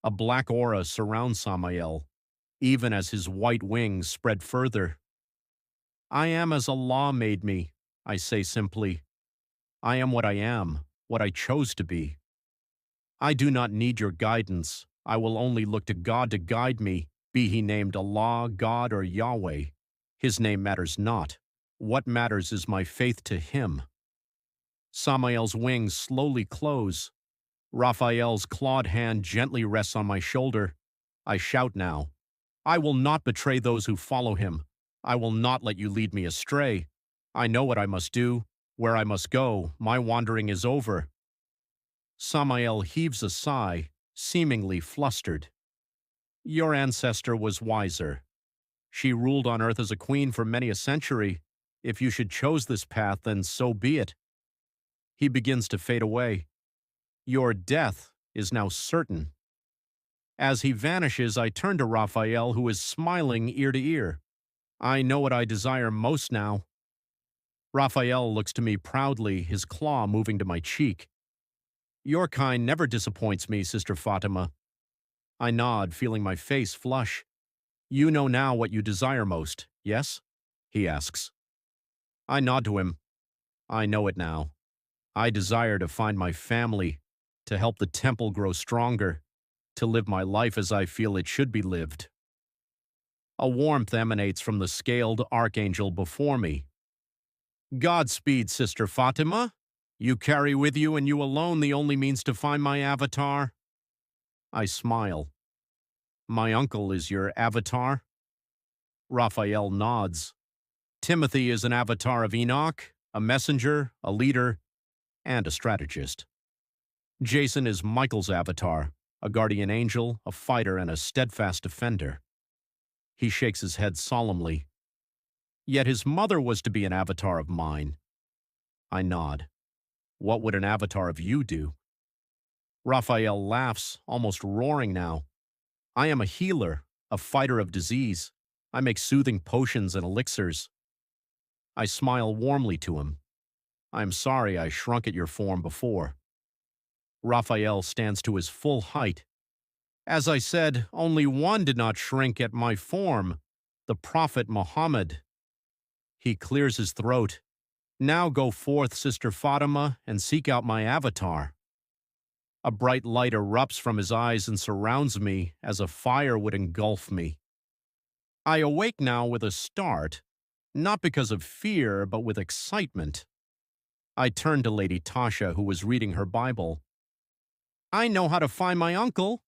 A black aura surrounds Samael, even as his white wings spread further. I am as Allah made me, I say simply. I am what I am, what I chose to be. I do not need your guidance. I will only look to God to guide me, be he named Allah, God, or Yahweh. His name matters not. What matters is my faith to him. Samael's wings slowly close. Raphael's clawed hand gently rests on my shoulder. I shout now. I will not betray those who follow him. I will not let you lead me astray. I know what I must do, where I must go. My wandering is over. Samael heaves a sigh, seemingly flustered. Your ancestor was wiser. She ruled on earth as a queen for many a century. If you should choose this path, then so be it. He begins to fade away. Your death is now certain. As he vanishes, I turn to Raphael, who is smiling ear to ear. I know what I desire most now. Raphael looks to me proudly, his claw moving to my cheek. Your kind never disappoints me, Sister Fatima. I nod, feeling my face flush. You know now what you desire most, yes? He asks. I nod to him. I know it now. I desire to find my family, to help the temple grow stronger, to live my life as I feel it should be lived. A warmth emanates from the scaled archangel before me. Godspeed, Sister Fatima. You carry with you and you alone the only means to find my avatar. I smile. My uncle is your avatar? Raphael nods. Timothy is an avatar of Enoch, a messenger, a leader, and a strategist. Jason is Michael's avatar, a guardian angel, a fighter, and a steadfast defender. He shakes his head solemnly. Yet his mother was to be an avatar of mine. I nod. What would an avatar of you do? Raphael laughs, almost roaring now. I am a healer, a fighter of disease. I make soothing potions and elixirs. I smile warmly to him. I am sorry I shrunk at your form before. Raphael stands to his full height. As I said, only one did not shrink at my form, the Prophet Muhammad. He clears his throat. Now go forth, Sister Fatima, and seek out my avatar. A bright light erupts from his eyes and surrounds me as a fire would engulf me. I awake now with a start, not because of fear, but with excitement. I turn to Lady Tasha, who was reading her Bible. I know how to find my uncle,